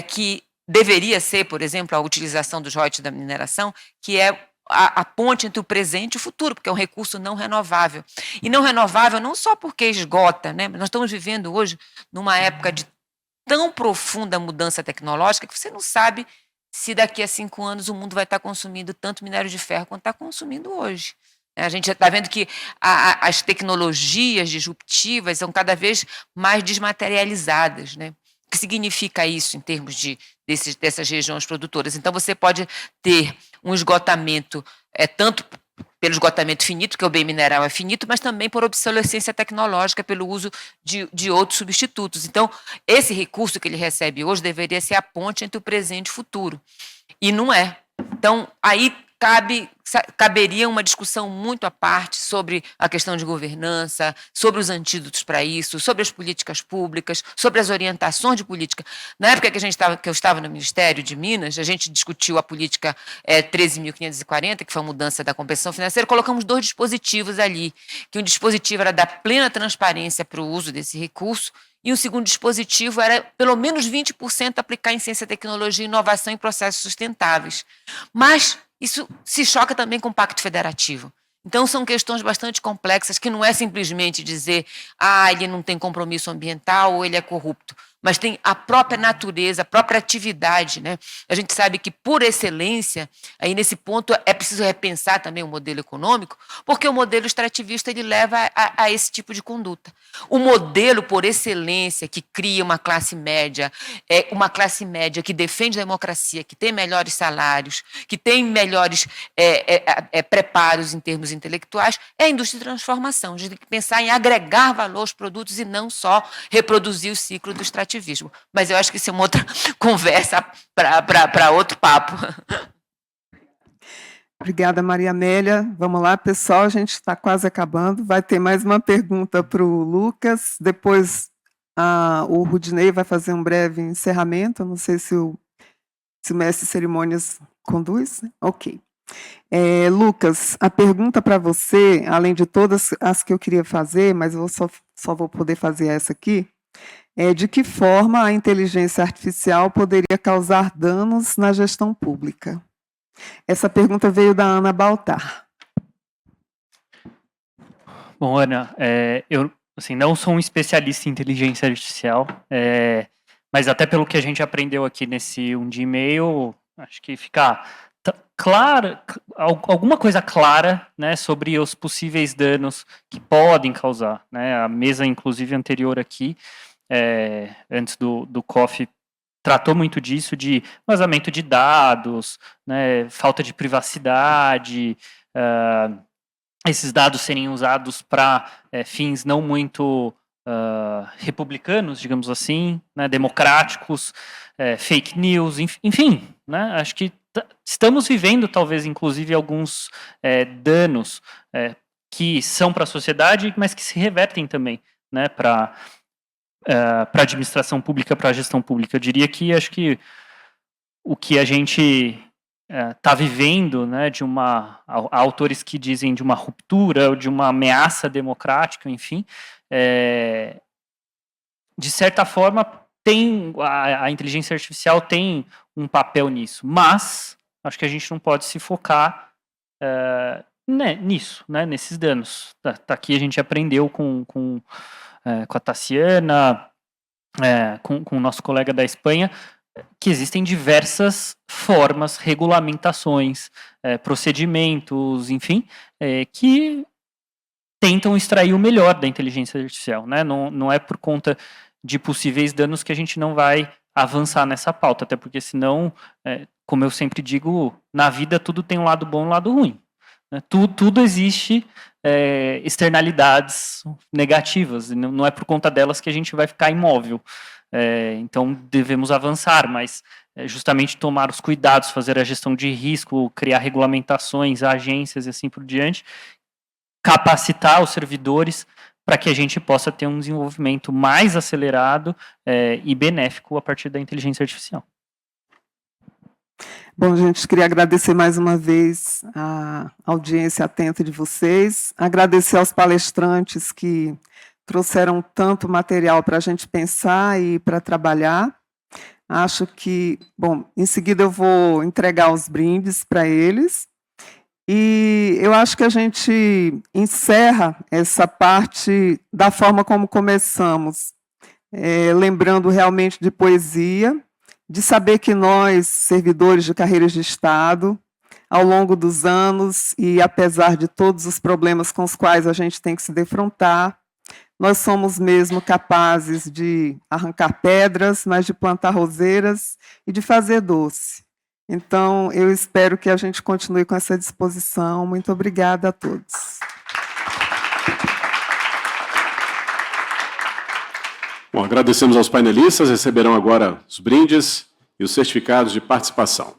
que deveria ser, por exemplo, a utilização dos royalties da mineração, que é a ponte entre o presente e o futuro, porque é um recurso não renovável. E não renovável não só porque esgota, né? Nós estamos vivendo hoje numa época de tão profunda mudança tecnológica que você não sabe se daqui a 5 anos o mundo vai estar consumindo tanto minério de ferro quanto está consumindo hoje. A gente já está vendo que as tecnologias disruptivas são cada vez mais desmaterializadas, né? O que significa isso em termos dessas regiões produtoras? Então, você pode ter um esgotamento, tanto pelo esgotamento finito, que o bem mineral é finito, mas também por obsolescência tecnológica, pelo uso de outros substitutos. Então, esse recurso que ele recebe hoje deveria ser a ponte entre o presente e o futuro. E não é. Então, aí caberia uma discussão muito à parte sobre a questão de governança, sobre os antídotos para isso, sobre as políticas públicas, sobre as orientações de política. Na época que eu estava no Ministério de Minas, a gente discutiu a política 13.540, que foi a mudança da compensação financeira, colocamos 2 dispositivos ali, que um dispositivo era dar plena transparência para o uso desse recurso, e o segundo dispositivo era pelo menos 20% aplicar em ciência, tecnologia e inovação em processos sustentáveis. Mas isso se choca também com o Pacto Federativo. Então, são questões bastante complexas, que não é simplesmente dizer ele não tem compromisso ambiental ou ele é corrupto, mas tem a própria natureza, a própria atividade, né? A gente sabe que, por excelência, aí nesse ponto é preciso repensar também o modelo econômico, porque o modelo extrativista ele leva a esse tipo de conduta. O modelo, por excelência, que cria uma classe média que defende a democracia, que tem melhores salários, que tem melhores preparos em termos intelectuais, é a indústria de transformação. A gente tem que pensar em agregar valor aos produtos e não só reproduzir o ciclo do extrativismo. Mas eu acho que isso é uma outra conversa para outro papo. Obrigada, Maria Amélia. Vamos lá, pessoal, a gente está quase acabando. Vai ter mais uma pergunta para o Lucas, depois o Rudinei vai fazer um breve encerramento, não sei se o mestre de cerimônias conduz, né? Ok. Lucas, a pergunta para você, além de todas as que eu queria fazer, mas eu só vou poder fazer essa aqui, de que forma a inteligência artificial poderia causar danos na gestão pública? Essa pergunta veio da Ana Baltar. Bom, Ana, eu assim, não sou um especialista em inteligência artificial, mas até pelo que a gente aprendeu aqui nesse 1 dia e meio, acho que fica clara, alguma coisa clara, né, sobre os possíveis danos que podem causar, né? A mesa, inclusive, anterior aqui, antes do COF, tratou muito disso, de vazamento de dados, né, falta de privacidade, esses dados serem usados para fins não muito republicanos, digamos assim, né, democráticos, fake news, enfim, né, acho que estamos vivendo, talvez, inclusive, alguns danos que são para a sociedade, mas que se revertem também, né, para a administração pública, para a gestão pública. Eu diria que acho que o que a gente está vivendo, né, há autores que dizem de uma ruptura, ou de uma ameaça democrática, enfim, de certa forma, a inteligência artificial tem um papel nisso, mas acho que a gente não pode se focar nisso, né, nesses danos. Tá aqui a gente aprendeu com a Tassiana, com o nosso colega da Espanha, que existem diversas formas, regulamentações, procedimentos, enfim, que tentam extrair o melhor da inteligência artificial, né? Não é por conta de possíveis danos que a gente não vai avançar nessa pauta, até porque senão, como eu sempre digo, na vida tudo tem um lado bom e um lado ruim, né? Tudo existe externalidades negativas, e não é por conta delas que a gente vai ficar imóvel. Então devemos avançar, mas justamente tomar os cuidados, fazer a gestão de risco, criar regulamentações, agências e assim por diante, capacitar os servidores para que a gente possa ter um desenvolvimento mais acelerado e benéfico a partir da inteligência artificial. Bom, gente, queria agradecer mais uma vez a audiência atenta de vocês, agradecer aos palestrantes que trouxeram tanto material para a gente pensar e para trabalhar. Acho que, bom, em seguida eu vou entregar os brindes para eles. E eu acho que a gente encerra essa parte da forma como começamos, lembrando realmente de poesia, de saber que nós, servidores de carreiras de Estado, ao longo dos anos, e apesar de todos os problemas com os quais a gente tem que se defrontar, nós somos mesmo capazes de arrancar pedras, mas de plantar roseiras e de fazer doce. Então, eu espero que a gente continue com essa disposição. Muito obrigada a todos. Bom, agradecemos aos painelistas, receberão agora os brindes e os certificados de participação.